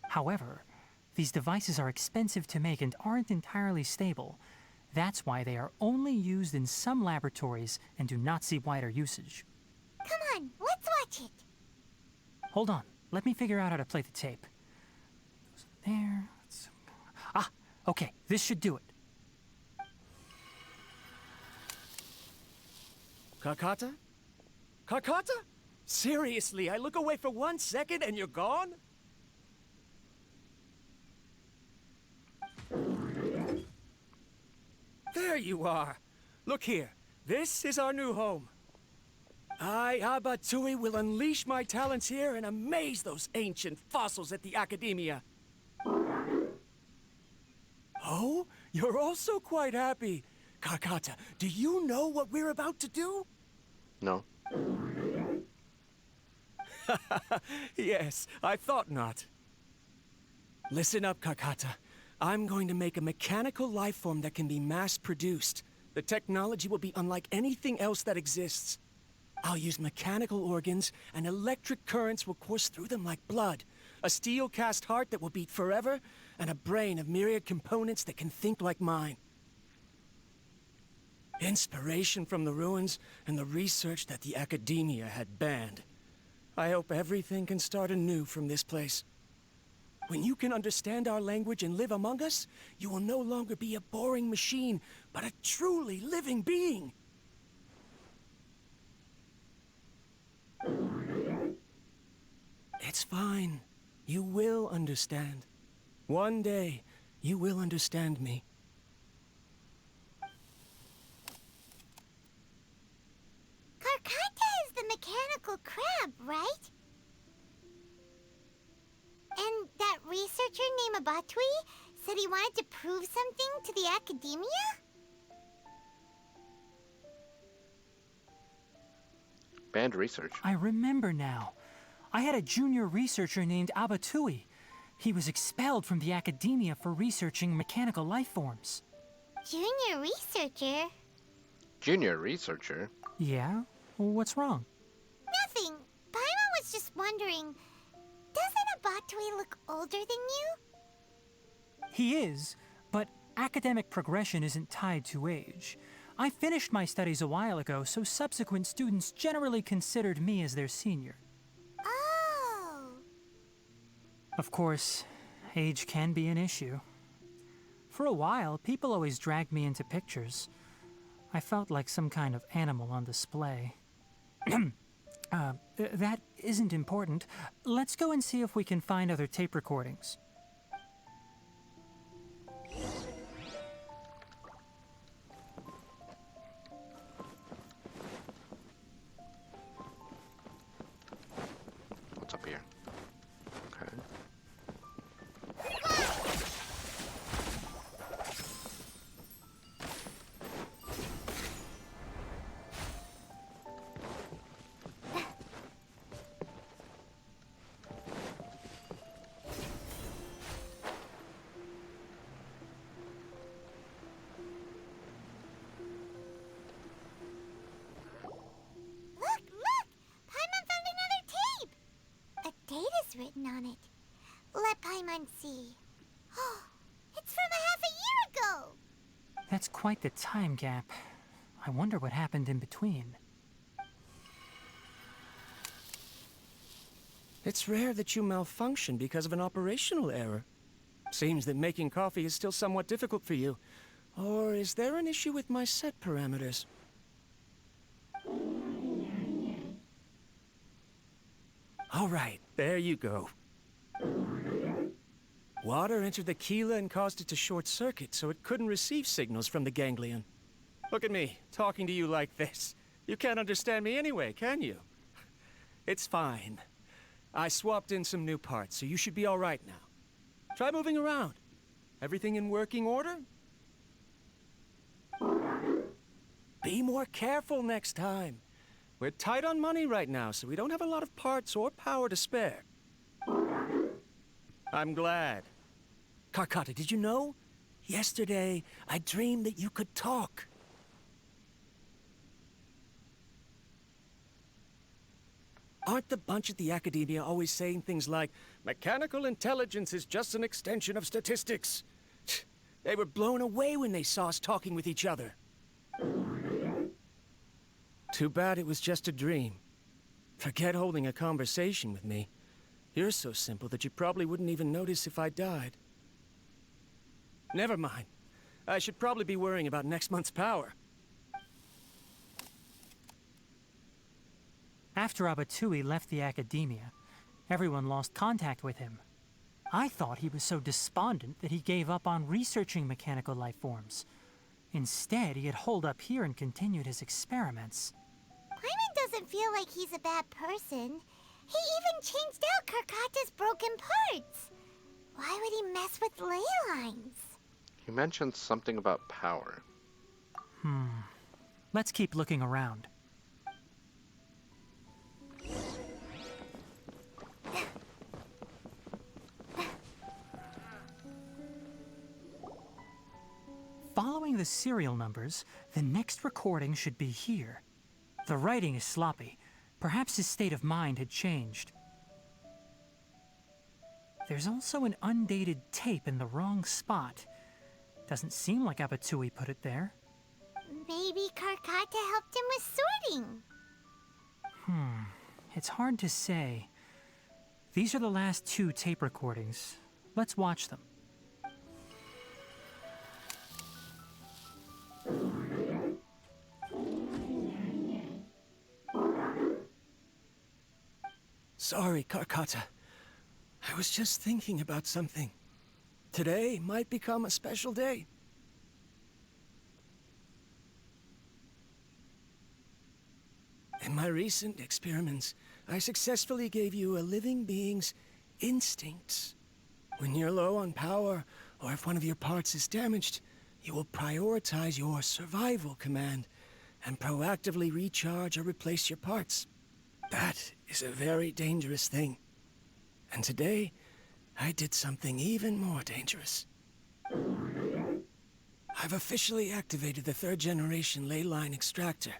However, these devices are expensive to make and aren't entirely stable. That's why they are only used in some laboratories and do not see wider usage. Come on, let's watch it. Hold on, let me figure out how to play the tape. There. Ah, okay, this should do it. Kakata? Kakata? Seriously, I look away for 1 second and you're gone? There you are. Look here. This is our new home. I, Abatsui, will unleash my talents here and amaze those ancient fossils at the Academia. Oh, you're also quite happy. Kakata, do you know what we're about to do? No. Yes, I thought not. Listen up, Kakata. I'm going to make a mechanical life form that can be mass-produced. The technology will be unlike anything else that exists. I'll use mechanical organs, and electric currents will course through them like blood. A steel-cast heart that will beat forever, and a brain of myriad components that can think like mine. Inspiration from the ruins and the research that the academia had banned. I hope everything can start anew from this place. When you can understand our language and live among us, you will no longer be a boring machine, but a truly living being. It's fine. You will understand. One day, you will understand me. Karkata is the mechanical crab, right? And that researcher named Abatui said he wanted to prove something to the academia? Banned research. I remember now. I had a junior researcher named Abatui. He was expelled from the academia for researching mechanical life forms. Junior researcher? Junior researcher? Yeah? What's wrong? Nothing. Paimon was just wondering, doesn't Abatui look older than you? He is, but academic progression isn't tied to age. I finished my studies a while ago, so subsequent students generally considered me as their senior. Oh. Of course, age can be an issue. For a while, people always dragged me into pictures. I felt like some kind of animal on display. That isn't important. Let's go and see if we can find other tape recordings. What's up here? Okay. Look! Paimon found another tape! A date is written on it. Let Paimon see. Oh, it's from a half a year ago! That's quite the time gap. I wonder what happened in between. It's rare that you malfunction because of an operational error. Seems that making coffee is still somewhat difficult for you. Or is there an issue with my set parameters? All right, there you go. Water entered the Keela and caused it to short circuit, so it couldn't receive signals from the ganglion. Look at me, talking to you like this. You can't understand me anyway, can you? It's fine. I swapped in some new parts, so you should be all right now. Try moving around. Everything in working order? Be more careful next time. We're tight on money right now, so we don't have a lot of parts or power to spare. I'm glad. Karkata, did you know? Yesterday, I dreamed that you could talk. Aren't the bunch at the Academia always saying things like, mechanical intelligence is just an extension of statistics? They were blown away when they saw us talking with each other. Too bad it was just a dream. Forget holding a conversation with me. You're so simple that you probably wouldn't even notice if I died. Never mind. I should probably be worrying about next month's power. After Abatui left the academia, everyone lost contact with him. I thought he was so despondent that he gave up on researching mechanical life forms. Instead, he had holed up here and continued his experiments. Paimon doesn't feel like he's a bad person. He even changed out Karkata's broken parts. Why would he mess with ley lines? You mentioned something about power. Let's keep looking around. Following the serial numbers, the next recording should be here. The writing is sloppy. Perhaps his state of mind had changed. There's also an undated tape in the wrong spot. Doesn't seem like Abatui put it there. Maybe Karkata helped him with sorting. It's hard to say. These are the last 2 tape recordings. Let's watch them. Sorry, Karkata. I was just thinking about something. Today might become a special day. In my recent experiments, I successfully gave you a living being's instincts. When you're low on power, or if one of your parts is damaged, you will prioritize your survival command and proactively recharge or replace your parts. That is a very dangerous thing. And today, I did something even more dangerous. I've officially activated the 3rd generation ley line extractor.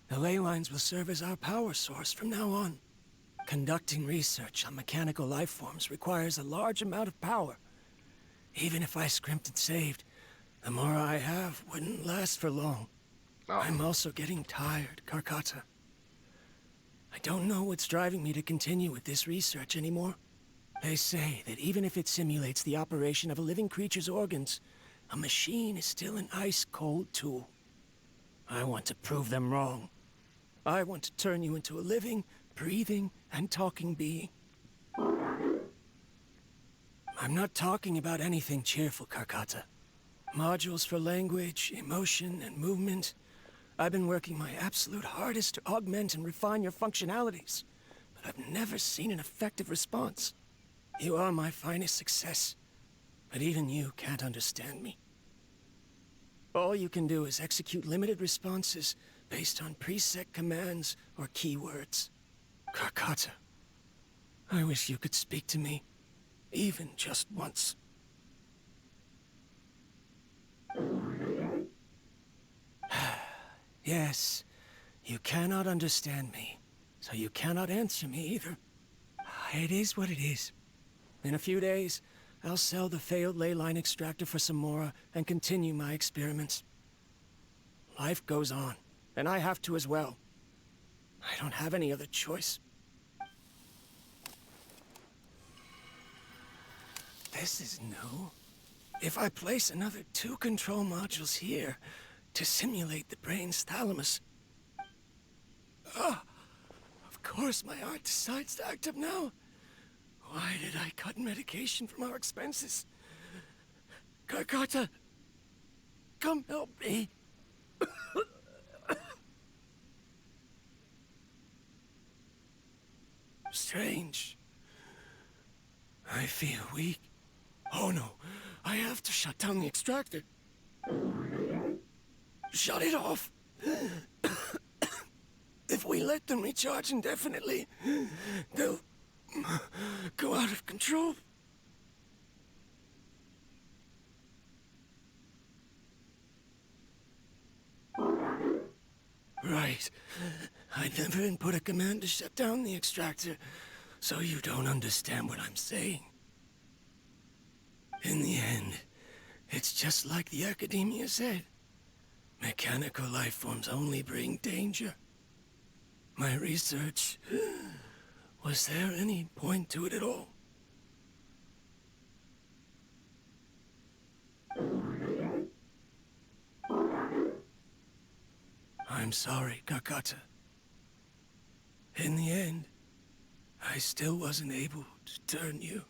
The ley lines will serve as our power source from now on. Conducting research on mechanical life forms requires a large amount of power. Even if I scrimped and saved, the more I have wouldn't last for long. I'm also getting tired, Karkata. I don't know what's driving me to continue with this research anymore. They say that even if it simulates the operation of a living creature's organs, a machine is still an ice-cold tool. I want to prove them wrong. I want to turn you into a living, breathing, and talking being. I'm not talking about anything cheerful, Karkata. Modules for language, emotion, and movement. I've been working my absolute hardest to augment and refine your functionalities, but I've never seen an effective response. You are my finest success, but even you can't understand me. All you can do is execute limited responses based on preset commands or keywords. Karkata, I wish you could speak to me, even just once. Yes, you cannot understand me, so you cannot answer me either. It is what it is. In a few days, I'll sell the failed ley line extractor for some more and continue my experiments. Life goes on, and I have to as well. I don't have any other choice. This is new. If I place another 2 control modules here to simulate the brain's thalamus... of course my heart decides to act up now. Why did I cut medication from our expenses? Karkata, come help me. Strange. I feel weak. Oh no, I have to shut down the extractor. Shut it off. If we let them recharge indefinitely, they'll go out of control. Right. I never input a command to shut down the extractor, so you don't understand what I'm saying. In the end, it's just like the academia said. Mechanical life forms only bring danger. My research... was there any point to it at all? I'm sorry, Karkata. In the end, I still wasn't able to turn you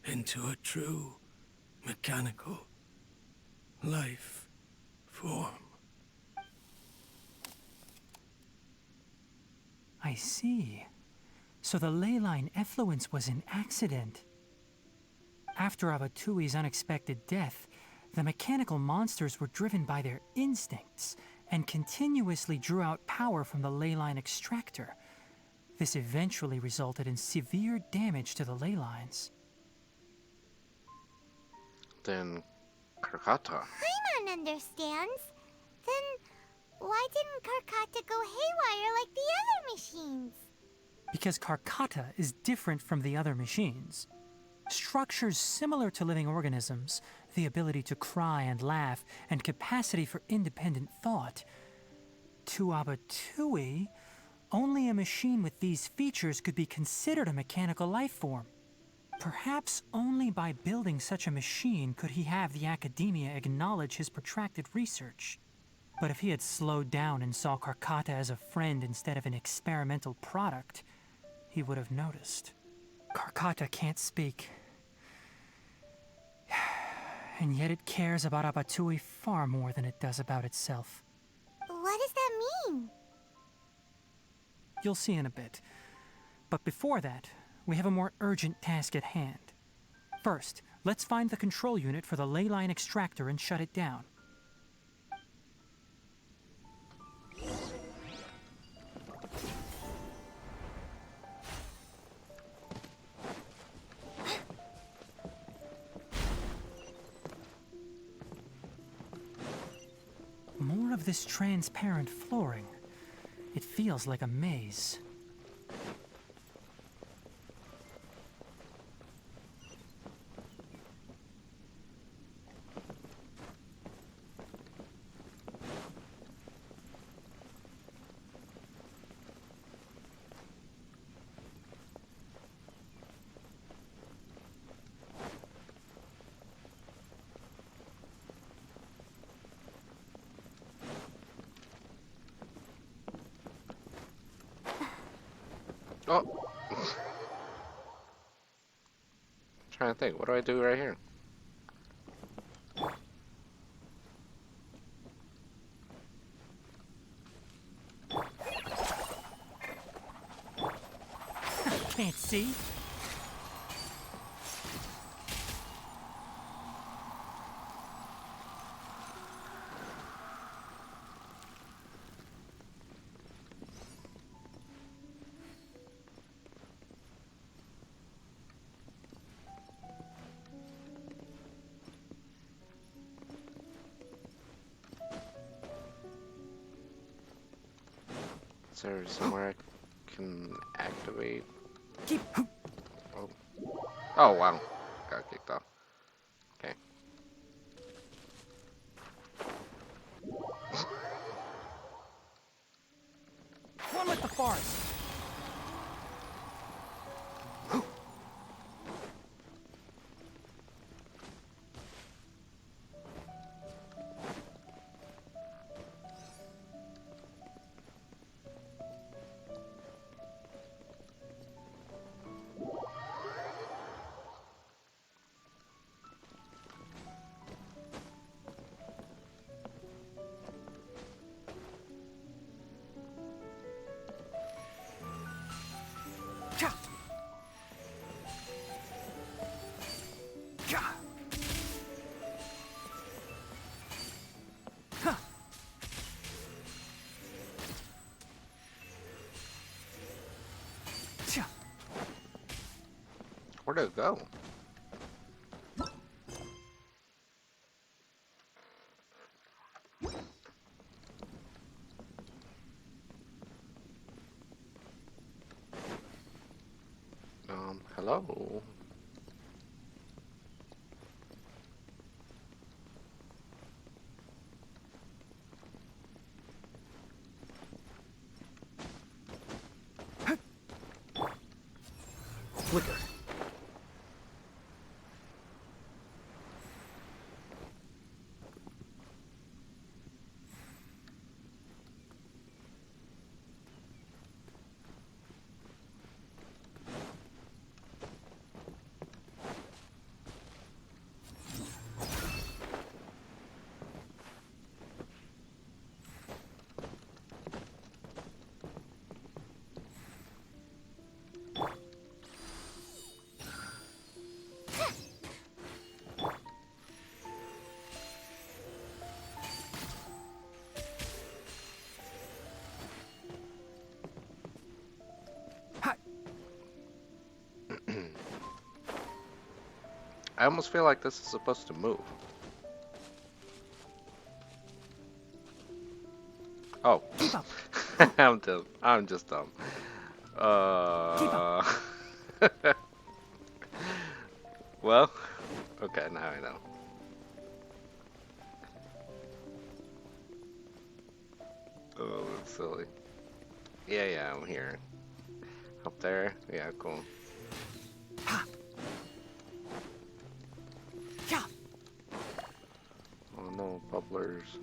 into a true mechanical life form. I see. So the ley line effluence was an accident. After Abatui's unexpected death, the mechanical monsters were driven by their instincts and continuously drew out power from the ley line extractor. This eventually resulted in severe damage to the ley lines. Then Karkata. Paimon understands. Then Why didn't Karkata go haywire like the other machines? Because Karkata is different from the other machines. Structures similar to living organisms, the ability to cry and laugh, and capacity for independent thought. To Abatui, only a machine with these features could be considered a mechanical life form. Perhaps only by building such a machine could he have the academia acknowledge his protracted research. But if he had slowed down and saw Karkata as a friend instead of an experimental product, he would have noticed. Karkata can't speak. And yet it cares about Abatui far more than it does about itself. What does that mean? You'll see in a bit. But before that, we have a more urgent task at hand. First, let's find the control unit for the ley line extractor and shut it down. More of this transparent flooring. It feels like a maze. Oh. Trying to think, what do I do right here? Can't see. Is there somewhere I can activate? Keep. Oh. Oh, wow. Got kicked off. Okay. One with the forest. Where'd it go? Hello? Flicker. I almost feel like this is supposed to move. Oh. Keep up. I'm just dumb. Keep up. Well, okay, now I know. Oh, that's silly. Yeah, I'm here. Up there? Yeah, cool. Ha. Yeah. Oh no, bubblers.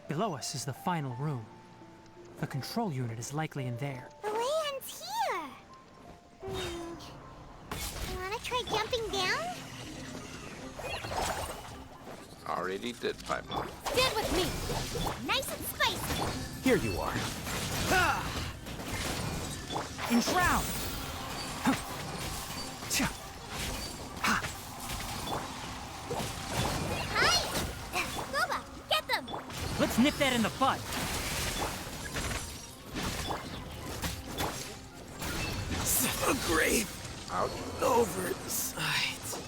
Below us is the final room. The control unit is likely in there. The way ends here. You wanna try jumping down? Already did, Paimon. Stand with me. Nice and spicy. Here you are. Enshroud! Hi! Boba, get them! Let's nip that in the bud. A grave Ouch. over the sides.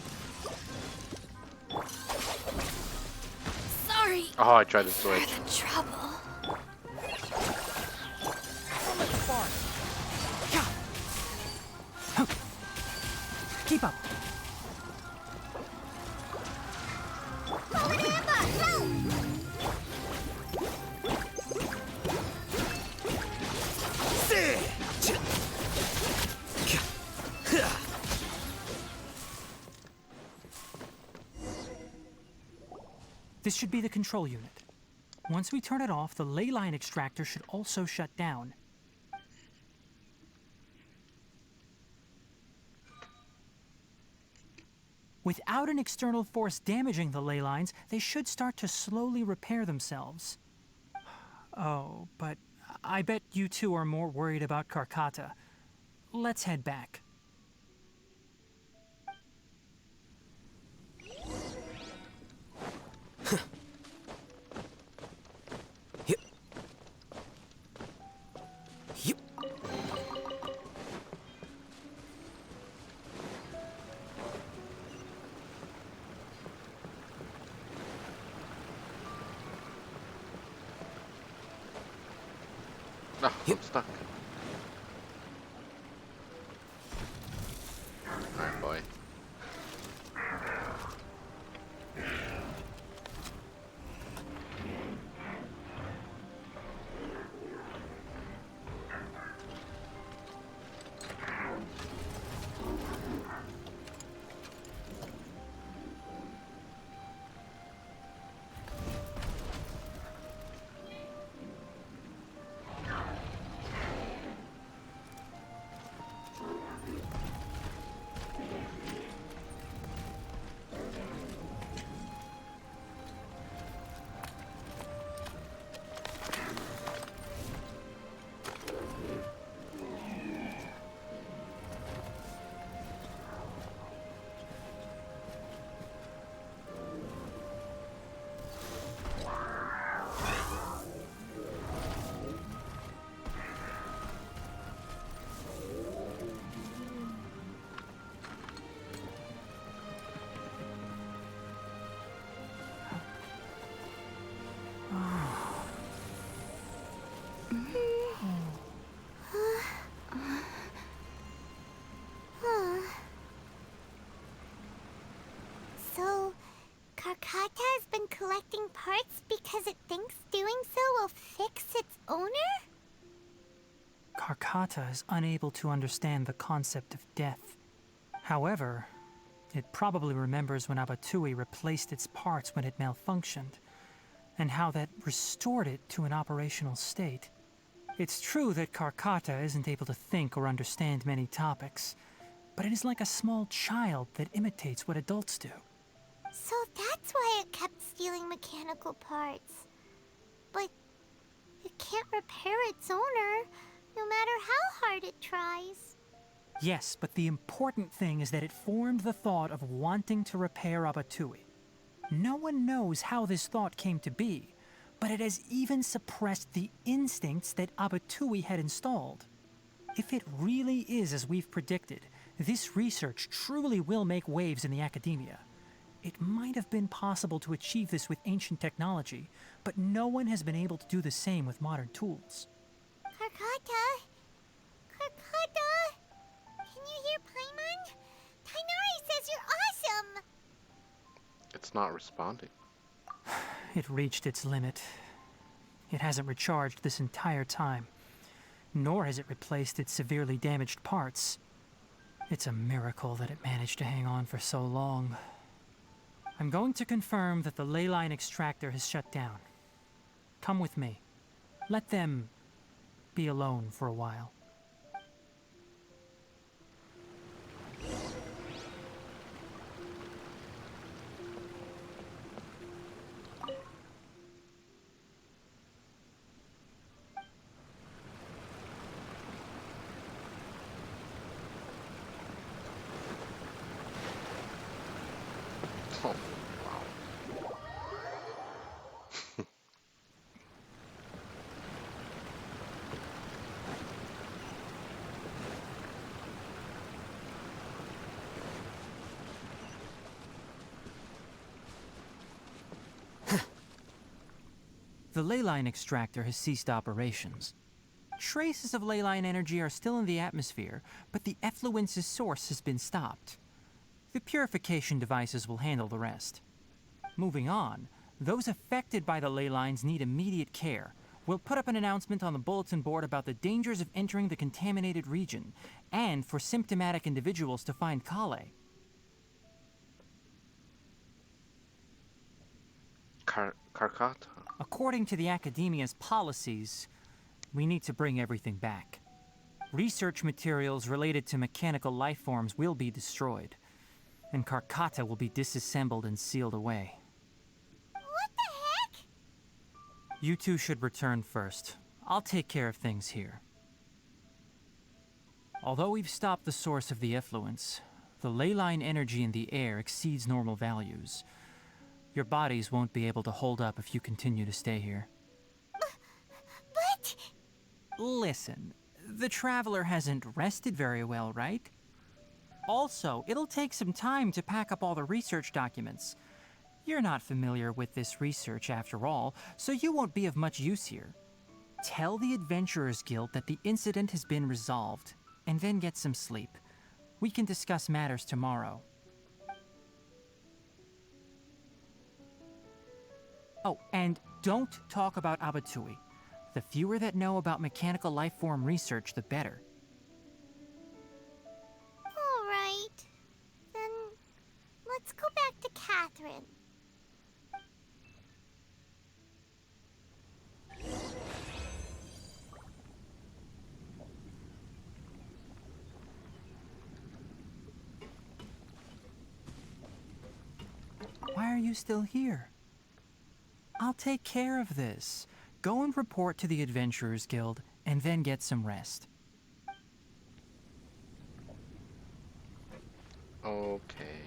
Sorry. Oh, I tried to switch. For the trouble. Keep up. This should be the control unit. Once we turn it off, the ley line extractor should also shut down. Without an external force damaging the ley lines, they should start to slowly repair themselves. Oh, but I bet you two are more worried about Karkata. Let's head back. Oh, I'm stuck. Alright, boy. So, Karkata has been collecting parts because it thinks doing so will fix its owner? Karkata is unable to understand the concept of death. However, it probably remembers when Abatui replaced its parts when it malfunctioned, and how that restored it to an operational state. It's true that Karkata isn't able to think or understand many topics, but it is like a small child that imitates what adults do. So that's why it kept stealing mechanical parts. But it can't repair its owner, no matter how hard it tries. Yes, but the important thing is that it formed the thought of wanting to repair Abatui. No one knows how this thought came to be, but it has even suppressed the instincts that Abatui had installed. If it really is as we've predicted, This research truly will make waves in the academia. It might have been possible to achieve this with ancient technology, but no one has been able to do the same with modern tools. Karkata? Karkata? Can you hear Paimon? Tighnari says you're awesome! It's not responding. It reached its limit. It hasn't recharged this entire time, nor has it replaced its severely damaged parts. It's a miracle that it managed to hang on for so long. I'm going to confirm that the ley line extractor has shut down. Come with me. Let them be alone for a while. Oh, wow. The ley line extractor has ceased operations. Traces of ley line energy are still in the atmosphere, but the effluence's source has been stopped. The purification devices will handle the rest. Moving on, those affected by the ley lines need immediate care. We'll put up an announcement on the bulletin board about the dangers of entering the contaminated region, and for symptomatic individuals to find Kale. Karkata? According to the Academia's policies, we need to bring everything back. Research materials related to mechanical life forms will be destroyed, and Karkata will be disassembled and sealed away. What the heck? You two should return first. I'll take care of things here. Although we've stopped the source of the effluence, the ley line energy in the air exceeds normal values. Your bodies won't be able to hold up if you continue to stay here. But... Listen, the Traveler hasn't rested very well, right? Also, it'll take some time to pack up all the research documents. You're not familiar with this research after all, so you won't be of much use here. Tell the Adventurers Guild that the incident has been resolved, and then get some sleep. We can discuss matters tomorrow. Oh, and don't talk about Abatui. The fewer that know about mechanical life form research, the better. All right. Then let's go back to Catherine. Why are you still here? I'll take care of this. Go and report to the Adventurers Guild, and then get some rest. Okay.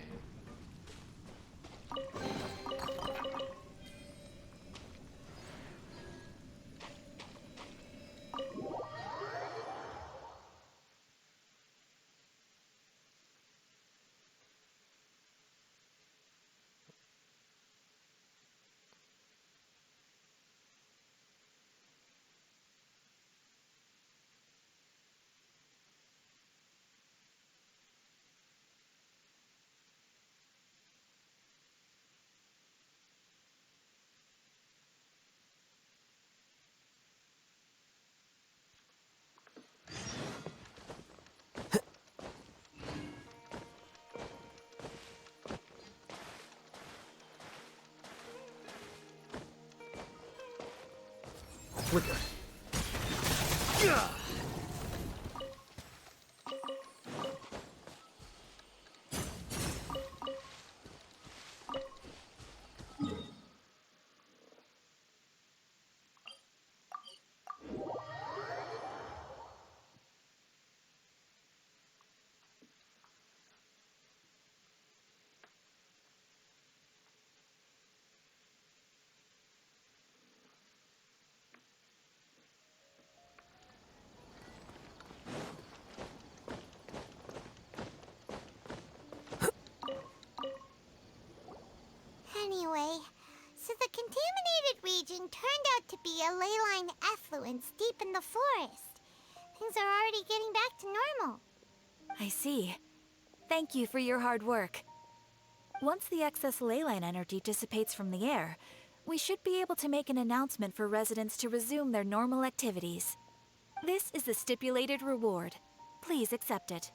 Flicker. a ley line effluence deep in the forest. Things are already getting back to normal. I see. Thank you for your hard work. Once the excess ley line energy dissipates from the air, we should be able to make an announcement for residents to resume their normal activities. This is the stipulated reward. Please accept it.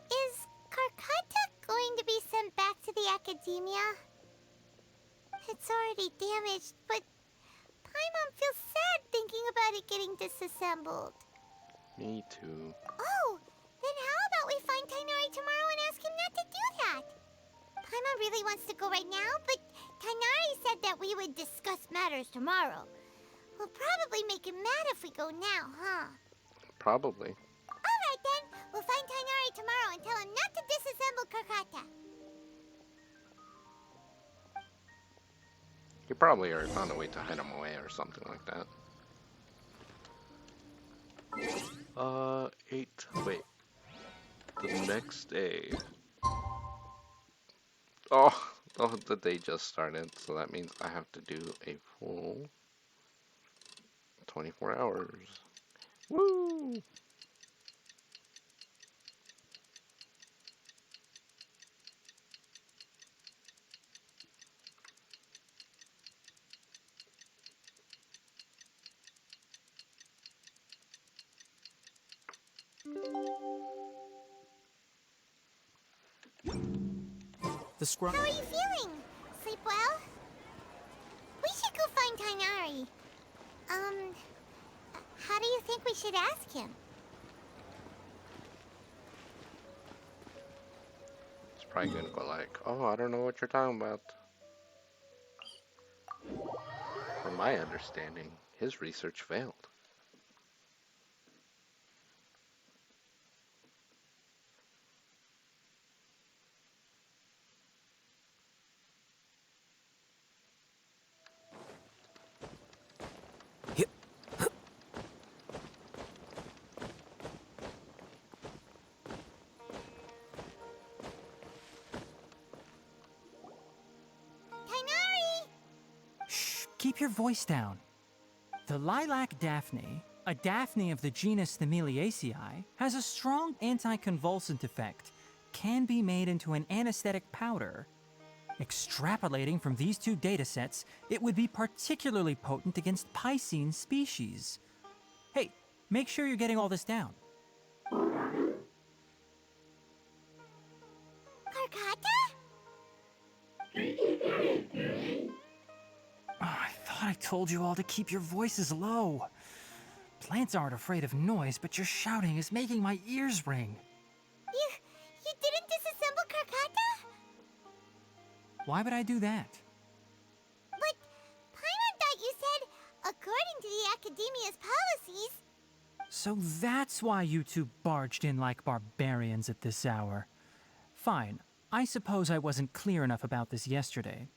Is Karkata going to be sent back to the academia? It's already damaged, but Paimon feels sad thinking about it getting disassembled. Me too. Oh, then how about we find Tighnari tomorrow and ask him not to do that? Paimon really wants to go right now, but Tighnari said that we would discuss matters tomorrow. We'll probably make him mad if we go now, huh? Probably. Alright then, we'll find Tighnari tomorrow and tell him not to disassemble Karkata. He probably already found a way to hide him away or something like that. 8. Wait. The next day. Oh, the day just started, so that means I have to do a full 24 hours. Woo! The scrum. How are you feeling? Sleep well? We should go find Tighnari. How do you think we should ask him? It's probably gonna go like, oh, I don't know what you're talking about. From my understanding, his research failed. Tighnari! Shh, keep your voice down. The lilac daphne, a daphne of the genus Thameliaceae, has a strong anticonvulsant effect, can be made into an anesthetic powder. Extrapolating from these two datasets, it would be particularly potent against Piscine species. Hey, make sure you're getting all this down. Karkata? Oh, I thought I told you all to keep your voices low. Plants aren't afraid of noise, but your shouting is making my ears ring. You didn't disassemble Karkata? Why would I do that? But Paimon thought you said, according to the Academia's policies. So that's why you two barged in like barbarians at this hour. Fine, I suppose I wasn't clear enough about this yesterday.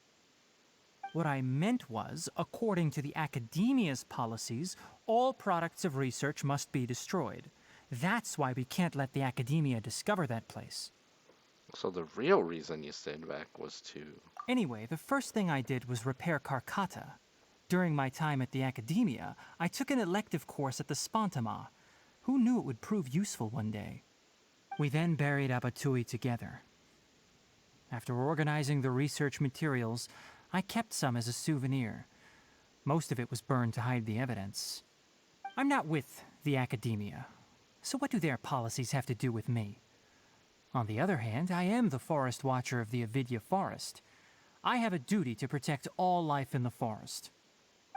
What I meant was, according to the Academia's policies, all products of research must be destroyed. That's why we can't let the Academia discover that place. So the real reason you stayed back was to... Anyway, the first thing I did was repair Karkata. During my time at the Academia, I took an elective course at the Spontama. Who knew it would prove useful one day? We then buried Abatui together. After organizing the research materials, I kept some as a souvenir. Most of it was burned to hide the evidence. I'm not with the Academia, so what do their policies have to do with me? On the other hand, I am the Forest Watcher of the Avidya Forest. I have a duty to protect all life in the forest.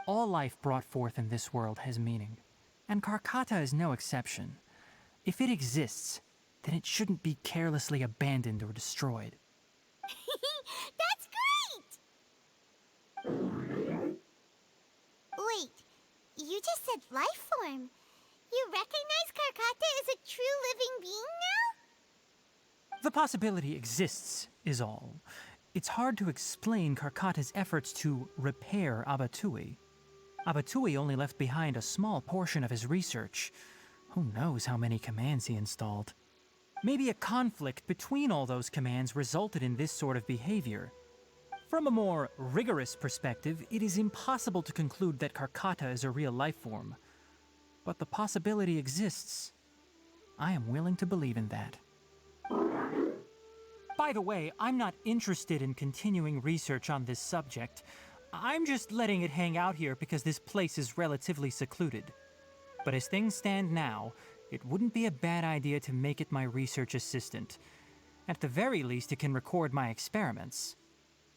All life brought forth in this world has meaning, and Karkata is no exception. If it exists, then it shouldn't be carelessly abandoned or destroyed. That's great! Wait, you just said life form. You recognize Karkata as a true living being now? The possibility exists, is all. It's hard to explain Karkata's efforts to repair Abatui. Abatui only left behind a small portion of his research. Who knows how many commands he installed? Maybe a conflict between all those commands resulted in this sort of behavior. From a more rigorous perspective, it is impossible to conclude that Karkata is a real life form. But the possibility exists. I am willing to believe in that. By the way, I'm not interested in continuing research on this subject. I'm just letting it hang out here because this place is relatively secluded. But as things stand now, it wouldn't be a bad idea to make it my research assistant. At the very least, it can record my experiments.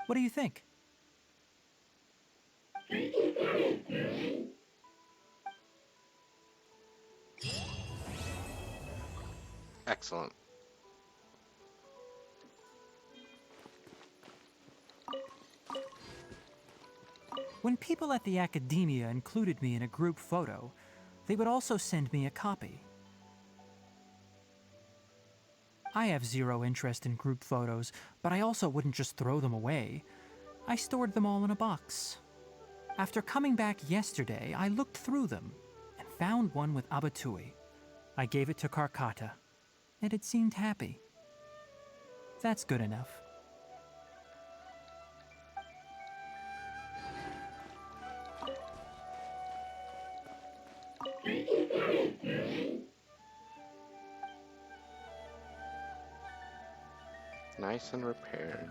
What do you think? Excellent. When people at the academia included me in a group photo, they would also send me a copy. I have zero interest in group photos, but I also wouldn't just throw them away. I stored them all in a box. After coming back yesterday, I looked through them and found one with Abatui. I gave it to Karkata, and it seemed happy. That's good enough. Nice and repaired.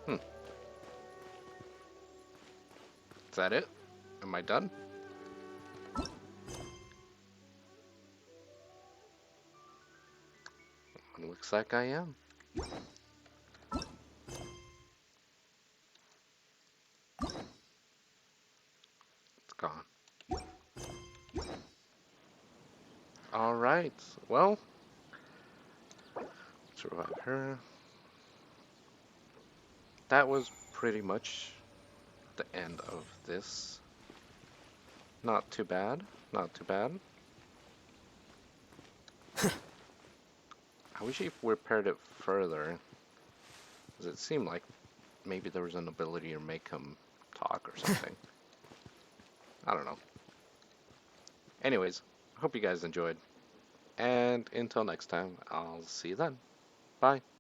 Is that it? Am I done? Looks like I am. It's gone. Alright, well, survive her. That was pretty much the end of this. Not too bad, not too bad. I wish he repaired it further, because it seemed like maybe there was an ability to make him talk or something. I don't know. Anyways, I hope you guys enjoyed. And until next time, I'll see you then. Bye.